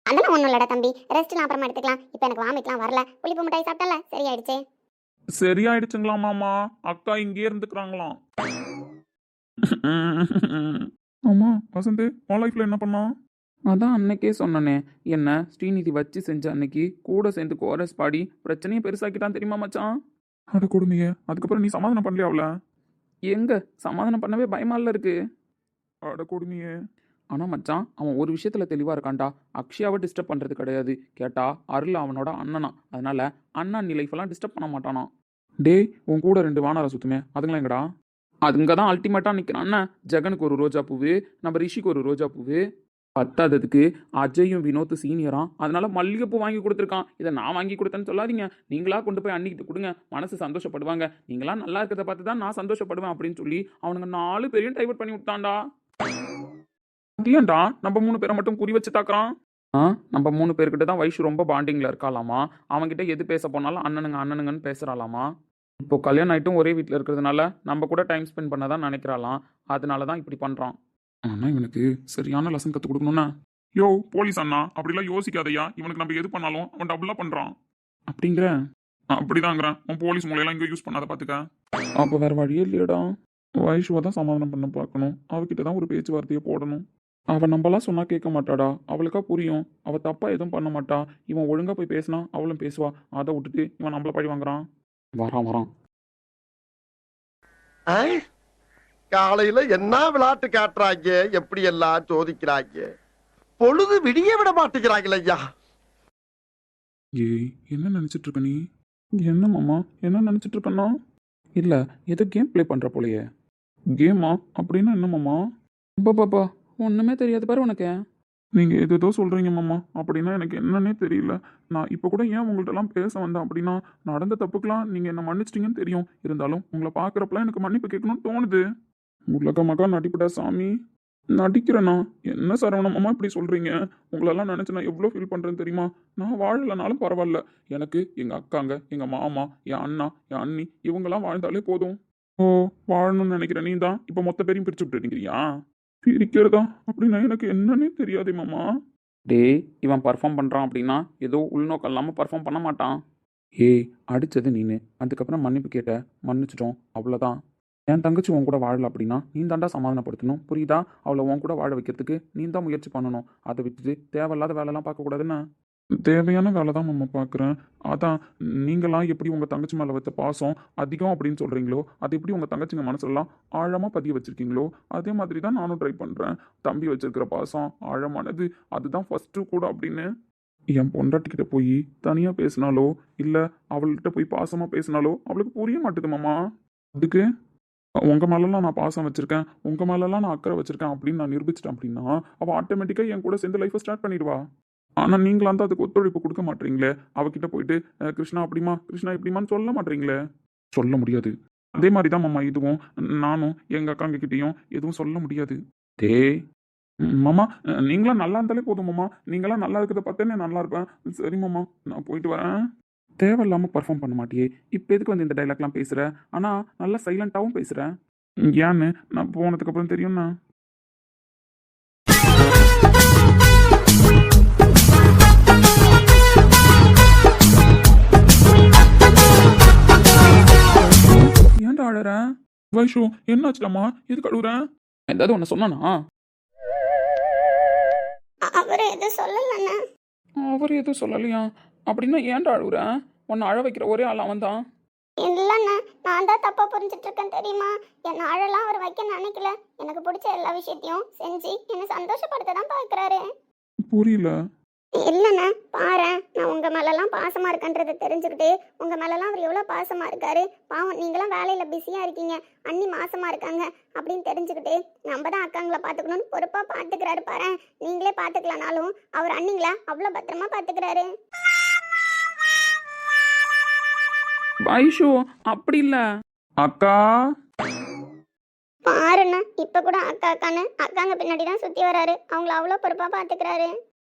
அதெல்லாம் ஒன்றும் இல்லடா தம்பி, ரெஸ்ட்லாம் அப்புறமா எடுத்துக்கலாம். இப்போ எனக்கு வாமிட்லாம் வரல, புளிப்பு மிட்டாய் சாப்பிட்டல சரியாயிடுச்சு. சரியாயிடுச்சுங்களா மாமா? அக்கா இங்கே இருந்துக்கிறாங்களாம். ஆமா வசந்த், உன் லைஃப்ல என்ன பண்ணா? அதான் அன்னைக்கே சொன்னனே, என்ன ஸ்ரீநிதி வச்சு செஞ்ச அன்னைக்கு கூட சேர்ந்து கோரஸ் பாடி பிரச்சனையை பெருசாக்கிட்டான் தெரியுமா மச்சான்? அட கொடுமையே, அதுக்கப்புறம் நீ சமாதானம் பண்ணலையா அவள? எங்க சமாதானம் பண்ணவே பயமால இருக்கு. அட கொடுமையே. ஆனால் மச்சான் அவன் ஒரு விஷயத்தில் தெளிவாக இருக்கான்டா. அக்ஷயாவை டிஸ்டர்ப் பண்ணுறது கிடையாது. கேட்டா அருள் அவனோட அண்ணனா, அதனால அண்ணன் நீ லைஃபெல்லாம் டிஸ்டர்ப் பண்ண மாட்டானா. டேய், உன் கூட 2 வானரா சுத்துமே, அதுங்களா எங்கடா? அதுங்க தான் அல்டிமேட்டாக நிற்கிறான். ஜெகனுக்கு ஒரு ரோஜா பூவு, நம்ம ரிஷிக்கு ஒரு ரோஜா பூவு, பத்தாததுக்கு அஜயும் வினோத் சீனியரா, அதனால மல்லிகைப்பூ வாங்கி கொடுத்துருக்கான். இதை நான் வாங்கி கொடுத்தேன்னு சொல்லாதீங்க, நீங்களா கொண்டு போய் அன்னிக்கிட்டு கொடுங்க, மனசு சந்தோஷப்படுவாங்க. நீங்களா நல்லா இருக்கிறத பார்த்து தான் நான் சந்தோஷப்படுவேன் அப்படின்னு சொல்லி அவனுங்க 4 பேரையும் டைவர்ட் பண்ணி விட்டான்டா. ஏன்டா நம்ம 3 பேரை மட்டும் குறி வச்சு தாக்குறான்? நம்ம 3 பேர்கிட்ட தான் வைஷு ரொம்ப பாண்டிங்கில் இருக்காளாமா. அவன்கிட்ட எது பேச போனாலும் அண்ணனுங்க அண்ணனுங்கன்னு பேசுகிறாளாமா. இப்போ கல்யாணம் ஆகிட்டும் ஒரே வீட்டில் இருக்கிறதுனால நம்ம கூட டைம் ஸ்பெண்ட் பண்ண தான் நினைக்கிறாளாம். அதனால தான் இப்படி பண்ணுறான். ஆனால் இவனுக்கு சரியான லெசன் கற்றுக் கொடுக்கணும்னா. யோ போலீஸ் அண்ணா, அப்படிலாம் யோசிக்காதையா. இவனுக்கு நம்ம எது பண்ணாலும் அவன் டபுளாக பண்ணுறான். அப்படிங்கிற அப்படிதாங்கிறேன். உன் போலீஸ் மூலையெல்லாம் இங்கே யூஸ் பண்ணாத பார்த்துக்க. அப்போ வேறு வழியே இல்லையடா. வைஷுவை தான் சமாதானம் பண்ண பார்க்கணும். அவகிட்ட தான் ஒரு பேச்சுவார்த்தையை போடணும். அவள் நம்மலாம் சொன்னா கேட்க மாட்டாடா. அவளுக்கா புரியும். அவள் தப்பா எதுவும் பண்ண மாட்டா. இவன் ஒழுங்கா போய் பேசினா அவளும் பேசுவா. அதை விட்டுட்டு இவன் நம்மள பழி வாங்குறான். வரான் வரான். ஆ? காலையில என்ன விளையாட்டு காட்டுறாங்க, எப்படி எல்லாம் சோதிக்கிறாங்க. பொழுது விடிய விட மாட்டேங்கிறாங்களே ஐயா. ஏய், என்ன நினைச்சிட்டு இருக்க நீ? என்ன மாமா, என்ன நினைச்சிட்டு இருக்கன்னா? இல்ல, ஏதோ கேம் ப்ளே பண்ற போலயே. கேமா? அப்படின்னா என்ன மாமா? பாப்பா ஒன்றுமே தெரியாது பாரு உனக்கு. நீங்க ஏதோ சொல்றீங்க மாமா. அப்படின்னா எனக்கு என்னன்னே தெரியல. நான் இப்போ கூட ஏன் உங்கள்ட்ட எல்லாம் பேச வந்தேன் அப்படின்னா, நடந்த தப்புக்கெல்லாம் நீங்க என்ன மன்னிச்சிட்டீங்கன்னு தெரியும். இருந்தாலும் உங்களை பார்க்குறப்பெல்லாம் எனக்கு மன்னிப்பு கேட்கணும்னு தோணுது. உலக மகா நடிப்புடா சாமி. நடிக்கிறேனா? என்ன சரவண மாமா இப்படி சொல்றீங்க? உங்களெல்லாம் நினைச்சு நான் எவ்வளோ ஃபீல் பண்றேன்னு தெரியுமா? நான் வாழலைனாலும் பரவாயில்ல. எனக்கு எங்க அக்காங்க, எங்க மாமா, என் அண்ணா, என் அண்ணி இவங்கெல்லாம் வாழ்ந்தாலே போதும். ஓ, வாழணும்னு நினைக்கிறேன். நீ தான் இப்போ மொத்த பேரையும் பிரிச்சு விட்டுறீங்கயா? பிரிக்கிறதா? அப்படின்னா எனக்கு என்னன்னே தெரியாதே மாமா. டேய், இவன் பர்ஃபார்ம் பண்ணுறான் அப்படின்னா ஏதோ உள்நோக்கம் இல்லாமல் பர்ஃபார்ம் பண்ண மாட்டான். ஏய், அடிச்சது நீனு. அதுக்கப்புறம் மன்னிப்பு கேட்ட, மன்னிச்சிட்டோம், அவ்வளோதான். என் தங்கச்சி உன் கூட வாழல அப்படின்னா நீ தாண்டா சமாதானப்படுத்தணும், புரியுதா? அவளை உன் கூட வாழ வைக்கிறதுக்கு நீ தான் முயற்சி பண்ணணும். அதை விட்டுட்டு தேவையில்லாத வேலைலாம் பார்க்கக்கூடாதுன்னு. தேவையான வேலை தான் மாமா பார்க்குறேன். அதான் நீங்களாம் எப்படி உங்கள் தங்கச்சி மேலே வச்ச பாசம் அதிகம் அப்படின்னு சொல்கிறீங்களோ, அது எப்படி உங்கள் தங்கச்சிங்க மனசுலாம் ஆழமாக பதிய வச்சுருக்கீங்களோ, அதே மாதிரி தான் நானும் ட்ரை பண்ணுறேன். தம்பி வச்சிருக்கிற பாசம் ஆழமானது, அதுதான் ஃபஸ்ட்டு கூட அப்படின்னு. என் பொண்டாட்டிக்கிட்ட போய் தனியாக பேசினாலோ இல்லை அவள்கிட்ட போய் பாசமாக பேசினாலோ அவளுக்கு புரிய மாட்டுது மாமா. அதுக்கு உங்கள் மேலெல்லாம் நான் பாசம் வச்சுருக்கேன், உங்கள் மேலெல்லாம் நான் அக்கறை வச்சுருக்கேன் அப்படின்னு நான் நிரூபிச்சிட்டேன் அப்படின்னா அவள் ஆட்டோமேட்டிக்காக என் கூட சேர்ந்து லைஃப்பை ஸ்டார்ட் பண்ணிடுவா. ஆனால் நீங்களாம் தான் அதுக்கு ஒத்துழைப்பு கொடுக்க மாட்டீங்களே. அவகிட்ட போயிட்டு கிருஷ்ணா அப்படிமா, கிருஷ்ணா இப்படிமான்னு சொல்ல மாட்டீங்களே. சொல்ல முடியாது. அதே மாதிரி தான் மாமா இதுவும். நானும் எங்கள் அக்காங்க கிட்டேயும் எதுவும் சொல்ல முடியாது. டேய் மாமா, நீங்களாம் நல்லா இருந்தாலே போதும் மாமா. நீங்களாம் நல்லா இருக்கிறத பார்த்தேன்னு நல்லா இருப்பேன். சரி மாமா, நான் போயிட்டு வரேன். தேவையில்லாமல் பர்ஃபார்ம் பண்ண மாட்டியே. இப்போ எதுக்கு வந்து இந்த டைலாக்லாம் பேசுகிற? ஆனால் நல்லா சைலண்ட்டாகவும் பேசுகிறேன். ஏன்னு நான் போனதுக்கப்புறம் தெரியும்ண்ணா. ஏன்டா அழற? வைஷு, என்னாச்சுடாமா? எதுக்கு அழுகுறேன்? ஏதாவது ஒன்று சொன்னானா? அவர் எதுவும் சொல்லலண்ணா. அவர் எதுவும் சொல்லலையா? அப்படின்னா ஏன்டா அழுகுற? உன்னை அழ வைக்கிற ஒரே ஆள் அவன் தான். இல்லைண்ணா, நான் தான் தப்பா புரிஞ்சிட்டு இருக்கேன் தெரியுமா? என்ன அழலாம் அவர் வைக்க நினைக்கல. எனக்கு பிடிச்ச எல்லா விஷயத்தையும் செஞ்சு என்னை சந்தோஷப்படுத்த தான் பார்க்குறாரு. புரியல. இல்லைண்ணா, பாரேன், நான் உங்க மேலெல்லாம் பாசமா இருக்கன்றதை தெரிஞ்சுக்கிட்டு உங்க மேலெல்லாம் அவர் எவ்வளோ பாசமா இருக்காரு. பாவம், நீங்களாம் வேலையில பிஸியா இருக்கீங்க, அண்ணி மாசமா இருக்காங்க அப்படின்னு தெரிஞ்சுக்கிட்டு நம்ம தான் அக்காங்களை பார்த்துக்கணும்னு பொறுப்பா பார்த்துக்கிறாரு. பாரேன், நீங்களே பார்த்துக்கலனாலும் அவர் அண்ணிங்களா அவ்வளோ பத்திரமா பார்த்துக்கிறாரு. வைஷு, அப்படி இல்லை. அக்கா, பாருண்ணா, இப்ப கூட அக்கா அக்கான்னு அக்காங்க பின்னாடி தான் சுத்தி வராரு. அவங்கள அவ்வளோ பொறுப்பா பார்த்துக்கிறாரு.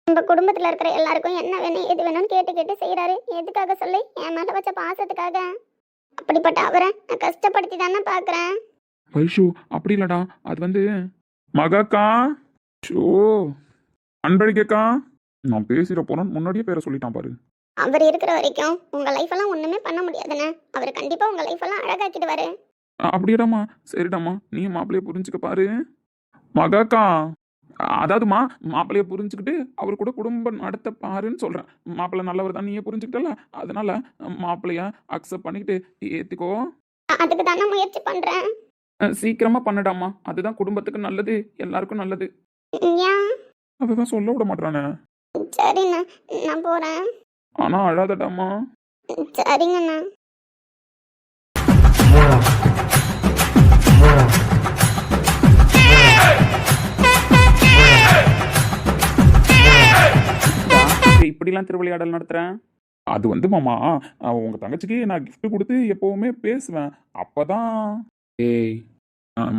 நம்ம குடும்பத்துல இருக்கிற எல்லாருக்கும் என்ன வேணும் எது வேணும்னு கேட்டு கேட்டு செய்யறாரு. எதுக்காக சொல்லி? என் மேல வச்ச பாசத்துக்காக. அப்படிப்பட்ட அவரை நான் கஷ்டப்படுத்தி தானே பாக்குறேன். வைஷு அப்படி இல்லடா. அது வந்து மகாக்கா, ஷோ அன்பழகக்கா, நான் பேசிட போறேன் முன்னாடியே பேரை சொல்லிட்டான் பாரு. அவர் இருக்கிற வரைக்கும் உங்க லைஃப் எல்லாம் ஒண்ணுமே பண்ண முடியாதுண்ணே. அவர் கண்டிப்பா உங்க லைஃப் எல்லாம் அழகாக்கிடுவாரு. அப்படியேடாமா, சரிடாமா, நீ மாப்பிள்ளைய புரிஞ்சுக்க பாரு. மகாக்கா, அதாவதுமா மாப்பிள்ளைய புரிஞ்சுக்கிட்டு அவர் கூட குடும்பம் நடத்த பாருன்னு சொல்றேன். மாப்பிள்ளை நல்லவர் தான், நீயே புரிஞ்சுக்கிட்டல. அதனால மாப்பிள்ளைய அக்செப்ட் பண்ணிக்கிட்டு ஏத்துக்கோ. அதுக்கு தானே முயற்சி பண்றேன். சீக்கிரமா பண்ணடாமா, அதுதான் குடும்பத்துக்கு நல்லது, எல்லாருக்கும் நல்லது. ஏன்? அததான் சொல்ல விட மாட்டானே. சரிண்ணா, நான் போறேன். ஆனா அழாதடாமா. சரிங்கண்ணா. இப்படிலாம் திருவிளையாடல் நடத்துறேன். அது வந்து மாமா, உங்க தங்கச்சிக்கு நான் gift கொடுத்து எப்பவுமே பேசுவேன். அப்பதான் ஏய்,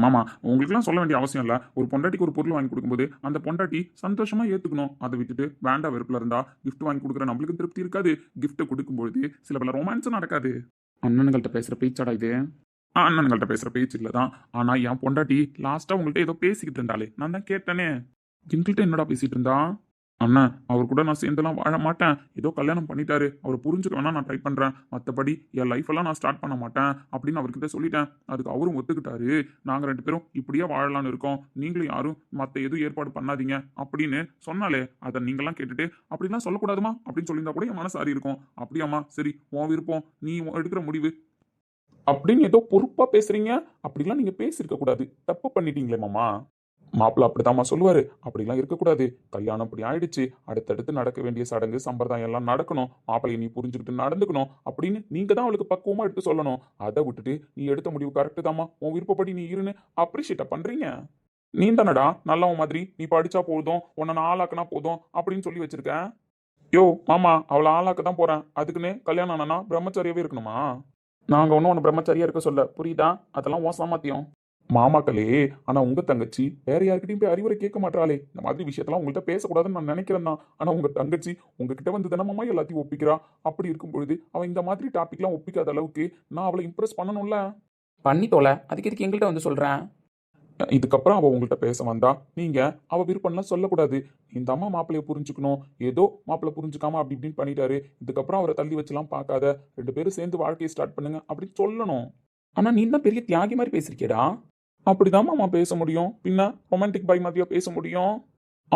மாமா, உங்களுக்குலாம் சொல்ல வேண்டிய அவசியம் இல்லை. ஒரு பொண்டாட்டிக்கு ஒரு பொருள் வாங்கி கொடுக்கும்போது அந்த பொண்டாட்டி சந்தோஷமா ஏற்றுக்கணும். அதை விட்டுட்டு வேண்டா வெறுப்பில் இருந்தா gift வாங்கி கொடுக்குற நம்மளுக்கு திருப்தி இருக்காது. கிஃப்ட்டை கொடுக்கும்பொழுது சில பல ரொமான்ஸும் நடக்காது. அண்ணனுங்கள்ட்ட பேசுகிற பேச்சாடா இது? அண்ணன்கள்ட்ட பேசுகிற பேச்சு இல்லை தான். ஆனால் என் பொண்டாட்டி லாஸ்ட்டாக உங்கள்கிட்ட ஏதோ பேசிக்கிட்டு இருந்தாலே, நான் தான் கேட்டேனே. எங்கள்கிட்ட என்னடா பேசிகிட்டு இருந்தா? அண்ணா அவர் கூட நான் சேர்ந்தெல்லாம் வாழ மாட்டேன். ஏதோ கல்யாணம் பண்ணிட்டாரு, அவர் புரிஞ்சுக்க வேணா நான் ட்ரை பண்றேன். மற்றபடி என் லைஃப் எல்லாம் நான் ஸ்டார்ட் பண்ண மாட்டேன் அப்படின்னு அவர்கிட்ட சொல்லிட்டேன். அதுக்கு அவரும் ஒத்துக்கிட்டாரு. நாங்க 2 பேரும் இப்படியே வாழலாம்னு இருக்கோம். நீங்களும் யாரும் மற்ற எதுவும் ஏற்பாடு பண்ணாதீங்க அப்படின்னு சொன்னாலே அதை நீங்களாம் கேட்டுட்டு அப்படிலாம் சொல்லக்கூடாதுமா அப்படின்னு சொல்லியிருந்தா கூட என் மனசு ஆறி இருக்கும். அப்படியாம்மா, சரி உன் விருப்பம், நீ எடுக்கிற முடிவு அப்படின்னு ஏதோ பொறுப்பா பேசுறீங்க. அப்படிலாம் நீங்க பேசியிருக்க கூடாது, தப்பு பண்ணிட்டீங்களே மாமா. மாப்பிள்ள அப்படிதாம்மா சொல்லுவாரு. அப்படிலாம் இருக்கக்கூடாது. கல்யாணம் அப்படி ஆயிடுச்சு, அடுத்தடுத்து நடக்க வேண்டிய சடங்கு சம்பிரதாயம் எல்லாம் நடக்கணும். மாப்பிள்ளையை நீ புரிஞ்சுக்கிட்டு நடந்துக்கணும் அப்படின்னு நீங்க தான் அவளுக்கு பக்குவமா எடுத்து சொல்லணும். அதை விட்டுட்டு நீ எடுத்த முடிவு கரெக்டு தாம்மா, உன் விருப்பப்படி நீ இருன்னு அப்ரிஷியேட்டா பண்றீங்க. நீ தானடா நல்லவன் மாதிரி நீ படிச்சா போதும், உன்னை நான் ஆளாக்குனா போதும் அப்படின்னு சொல்லி வச்சிருக்கேன். யோ மாமா, அவளை ஆளாக்க தான் போறேன். அதுக்குன்னு கல்யாணம் ஆனா பிரம்மச்சாரியாவே இருக்கணுமா? நாங்க ஒன்றும் ஒன்று பிரம்மச்சாரியா இருக்க சொல்ல, புரியுதா? அதெல்லாம் உன் சாமர்த்தியம். மாமாக்களே, ஆனா உங்க தங்கச்சி வேற யாருக்கிட்டையும் போய் அறிவுரை கேட்க மாட்டாளே. இந்த மாதிரி விஷயத்தெல்லாம் உங்கள்கிட்ட பேசக்கூடாதுன்னு நான் நினைக்கிறேன் தான். ஆனா உங்க தங்கச்சி உங்ககிட்ட வந்து தினமாமா எல்லாத்தையும் ஒப்பிக்கிறா. அப்படி இருக்கும் பொழுது அவன் இந்த மாதிரி டாபிக்லாம் ஒப்பிக்காத அளவுக்கு நான் அவளை இம்ப்ரெஸ் பண்ணணும்ல. பண்ணி தோலை, அதுக்கு எதுக்கு எங்கள்கிட்ட வந்து சொல்கிறேன்? இதுக்கப்புறம் அவ உங்கள்கிட்ட பேச வந்தா நீங்க அவ விருப்பம்லாம் சொல்லக்கூடாது. இந்த அம்மா மாப்பிள்ளைய புரிஞ்சுக்கணும், ஏதோ மாப்பிள்ளை புரிஞ்சுக்காம அப்படி இப்படின்னு பண்ணிட்டாரு, இதுக்கப்புறம் அவரை தள்ளி வச்சுலாம் பார்க்காத, 2 பேரும் சேர்ந்து வாழ்க்கையை ஸ்டார்ட் பண்ணுங்க அப்படின்னு சொல்லணும். ஆனால் நீ தான் பெரிய தியாகி மாதிரி பேசியிருக்கேடா. அப்படிதான் மாமா பேச முடியும். பின்ன ரொமான்டிக் பாய் மாதிரியா பேச முடியும்?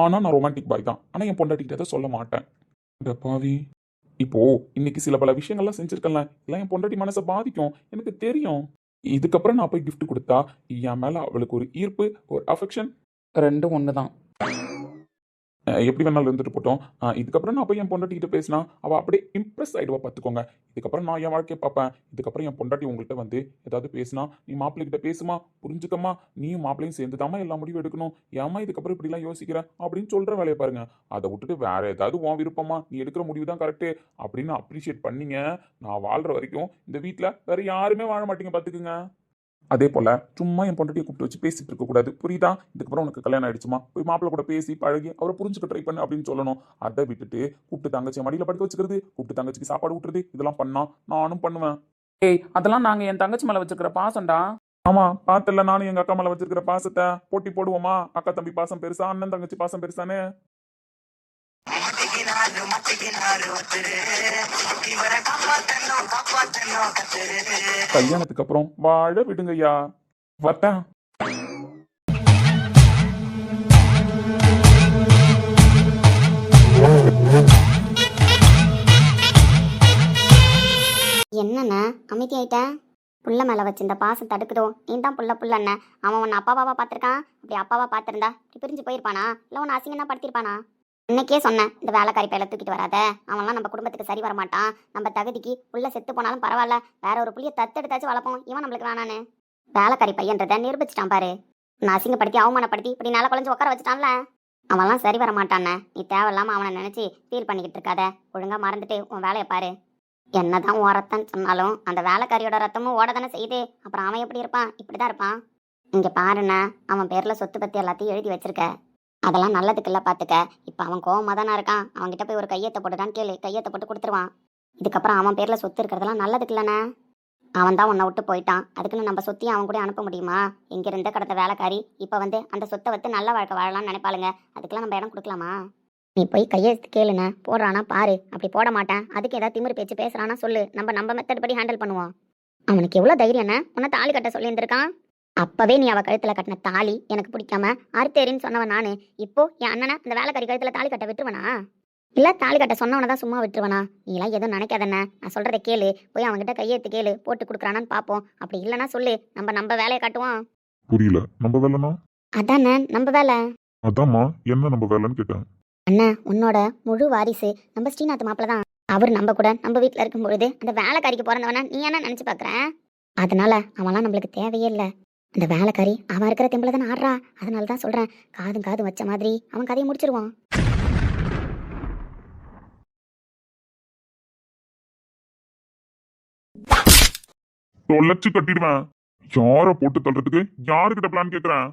ஆனா நான் ரொமான்டிக் பாய் தான். ஆனா என் பொண்டாட்டிக்கிட்ட சொல்ல மாட்டேன். இந்த பாவி, இப்போ இன்னைக்கு சில பல விஷயங்கள்லாம் செஞ்சிருக்கல, எல்லாம் என் பொண்டாட்டி மனசை பாதிக்கும், எனக்கு தெரியும். இதுக்கப்புறம் நான் போய் கிஃப்ட் கொடுத்தா என் மேல அவளுக்கு ஒரு ஈர்ப்பு, ஒரு அஃபெக்ஷன், ரெண்டும் ஒன்று தான். எப்படி வேணாலும் இருந்துட்டு போட்டோம். இதுக்கப்புறம் நான் போய் என் பொண்டாட்டிக்கிட்ட பேசினா அவள் அப்படியே இம்ப்ரெஸ் ஆகிடுவா, பார்த்துக்கோங்க. இதுக்கப்புறம் நான் என் வாழ்க்கையை பார்ப்பேன். இதுக்கப்புறம் என் பொண்டாட்டி உங்கள்கிட்ட வந்து ஏதாவது பேசினா, நீ மாப்பிள்ளைகிட்ட பேசுமா, புரிஞ்சுக்கம்மா, நீயும் மாப்பிள்ளையும் சேர்ந்து தாம்மா எல்லா முடிவு எடுக்கணும், ஏமா இதுக்கப்புறம் இப்படிலாம் யோசிக்கிற அப்படின்னு சொல்கிற வேலையை பாருங்க. அதை விட்டுட்டு வேற ஏதாவது உன் விருப்பமா, நீ எடுக்கிற முடிவு தான் கரெக்டு அப்படின்னு அப்ரிஷியேட் பண்ணீங்க, நான் வாழ்கிற வரைக்கும் இந்த வீட்டில் வேற யாருமே வாழ மாட்டீங்க, பார்த்துக்குங்க. அதே போல சும்மா என் பொண்டாட்டியை கூப்பிட்டு வச்சு பேசிட்டு இருக்க கூடாது, புரியுதா? இதுக்கப்புறம் உனக்கு கல்யாணம் ஆயிடுச்சுமா, போய் மாப்பிள்ளை கூட பேசி பழகி அவரை புரிஞ்சுக்க ட்ரை பண்ணு அப்படின்னு சொல்லணும். அதை விட்டுட்டு கூப்பிட்டு தங்கச்சி மடியில் படுக்க வச்சுக்கிறது, கூப்பிட்டு தங்கச்சிக்கு சாப்பாடு விட்டுறது, இதெல்லாம் பண்ணா நானும் பண்ணுவேன். ஏய், அதெல்லாம் நாங்கள் என் தங்கச்சி மேலே வச்சுக்கிற பாசம்டா. ஆமா, பார்த்தல, நானும் எங்க அக்கா மேல வச்சிருக்கிற பாசத்தை போட்டி போடுவோமா? அக்கா தம்பி பாசம் பெருசா, அண்ணன் தங்கச்சி பாசம் பெருசானே? கல்யாணத்துக்கு அப்புறம் வாழ விடுங்கய்யா. வரட்டேன். என்னண்ணா அமைதி ஆயிட்ட? புள்ள மேல வச்சிருந்த பாசம் தடுக்குதோ? நீ தான் புள்ளண்ண. அவன் உன்னை அப்பாவாவா பார்த்துருக்கான். அப்படி அப்பாவா பார்த்துருந்தா இப்படி பிரிஞ்சு போயிருப்பானா? இல்லை உன்னை அசிங்கம்னா படுத்திருப்பானா? இன்னைக்கே சொன்னேன், இந்த வேலைக்காரி பையில தூக்கிட்டு வராத, அவன்லாம் நம்ம குடும்பத்துக்கு சரி வரமாட்டான். நம்ம தகுதிக்கு புள்ள செத்து போனாலும் பரவாயில்ல, வேற ஒரு புள்ளிய தத்தெடுத்தாச்சும் வளர்ப்போம், இவன் நம்மளுக்கு வேணான்னு வேலைக்காரி பையன்றதை நிரூபிச்சிட்டான் பாரு. நான் அசிங்கப்படுத்தி அவமானப்படுத்தி இப்படி நாளை குழஞ்சு உட்கார வச்சுட்டான்ல, அவன்லாம் சரி வர மாட்டானே. நீ தேவையில்லாம அவனை நினைச்சு ஃபீல் பண்ணிக்கிட்டு இருக்காத, ஒழுங்கா மறந்துட்டு உன் வேலையை பாரு. என்னதான் உன் ரத்தம்னு சொன்னாலும் அந்த வேலைக்காரியோட ரத்தமும் ஓட தானே செய்யுது. அப்புறம் அவன் எப்படி இருப்பான்? இப்படிதான் இருப்பான். இங்க பாருண்ணா, அவன் பேர்ல சொத்து பத்தி எல்லாத்தையும் எழுதி வச்சிருக்க, அதெல்லாம் நல்லதுக்கு இல்லை, பார்த்துக்க. இப்போ அவன் கோவமாக தானே இருக்கான். அவன்கிட்ட போய் ஒரு கையெழுத்தை போட்டுடான்னு கேளு, கையெழுத்தை போட்டு கொடுத்துருவான். இதுக்கப்புறம் அவன் பேரில் சொத்து இருக்கிறதெல்லாம் நல்லதுக்கு இல்லைண்ணே. அவன் தான் உன்னை விட்டு போயிட்டான், அதுக்குன்னு நம்ம சொத்தையும் அவன் கூட அனுப்ப முடியுமா? இங்கிருந்த கடந்த வேலைக்காரி இப்போ வந்து அந்த சொத்தை வச்சு நல்ல வாழ்க்கை வாழலாம்னு நினைப்பாளுங்க. அதுக்கெல்லாம் நம்ம இடம் கொடுக்கலாமா? நீ போய் கையெழுத்து கேளுண்ணே, போடுறானா பாரு. அப்படி போட மாட்டேன், அதுக்கு ஏதாவது திமிரு பேச்சு பேசுறானா சொல்லு, நம்ம மெத்தட் படி ஹேண்டில் பண்ணுவோம். அவனுக்கு எவ்வளோ தைரியண்ணே உன்னை தாலி கட்ட சொல்லியிருந்திருக்கான். அப்பவே நீ அவ கழுத்துல கட்டின தாலி எனக்கு பிடிக்காம அறுத்தேரின்னு சொன்னவன் நானு. இப்போ என் அண்ணனை அந்த வேலைக்காரி கழுத்துல தாலி கட்ட விட்டுருவனா? இல்ல தாலி கட்ட சொன்னவனை தான் சும்மா விட்டுருவனா? நீலாம் எதுவும் நினைக்காதண்ணே, நான் சொல்றதை கேளு. போய் அவன்கிட்ட கையெழுத்து கேளு, போட்டு கொடுக்குறானான்னு பாப்போம். அப்படி இல்லைன்னா சொல்லு, நம்ம வேலையை காட்டுவோம். புரியல, நம்ம வேலைனா? அதானே நம்ம வேலை. அதாம்மா, என்ன நம்ம வேலைன்னு கேட்டேன். அண்ணா, உன்னோட முழு வாரிசு நம்ம ஸ்ரீநாத் மாப்பிள்ள தான். அவர் நம்ம கூட நம்ம வீட்டுல இருக்கும்பொழுது அந்த வேலைக்காரிக்கு பிறந்தவன நீ என்ன நினைச்சு பாக்குறேன்? அதனால அவன்லாம் நம்மளுக்கு தேவையே இல்லை. அந்த வேலைக்காரி அவன் இருக்கிற தெம்பில தானே ஆடுறா. அதனால தான் சொல்றேன், காதும் வச்ச மாதிரி அவன் கதையை முடிச்சிருவான். தொலைச்சு கட்டிடுவேன். யார போட்டு தள்ளுறதுக்கு யாருக்கிட்ட பிளான் கேக்குறேன்?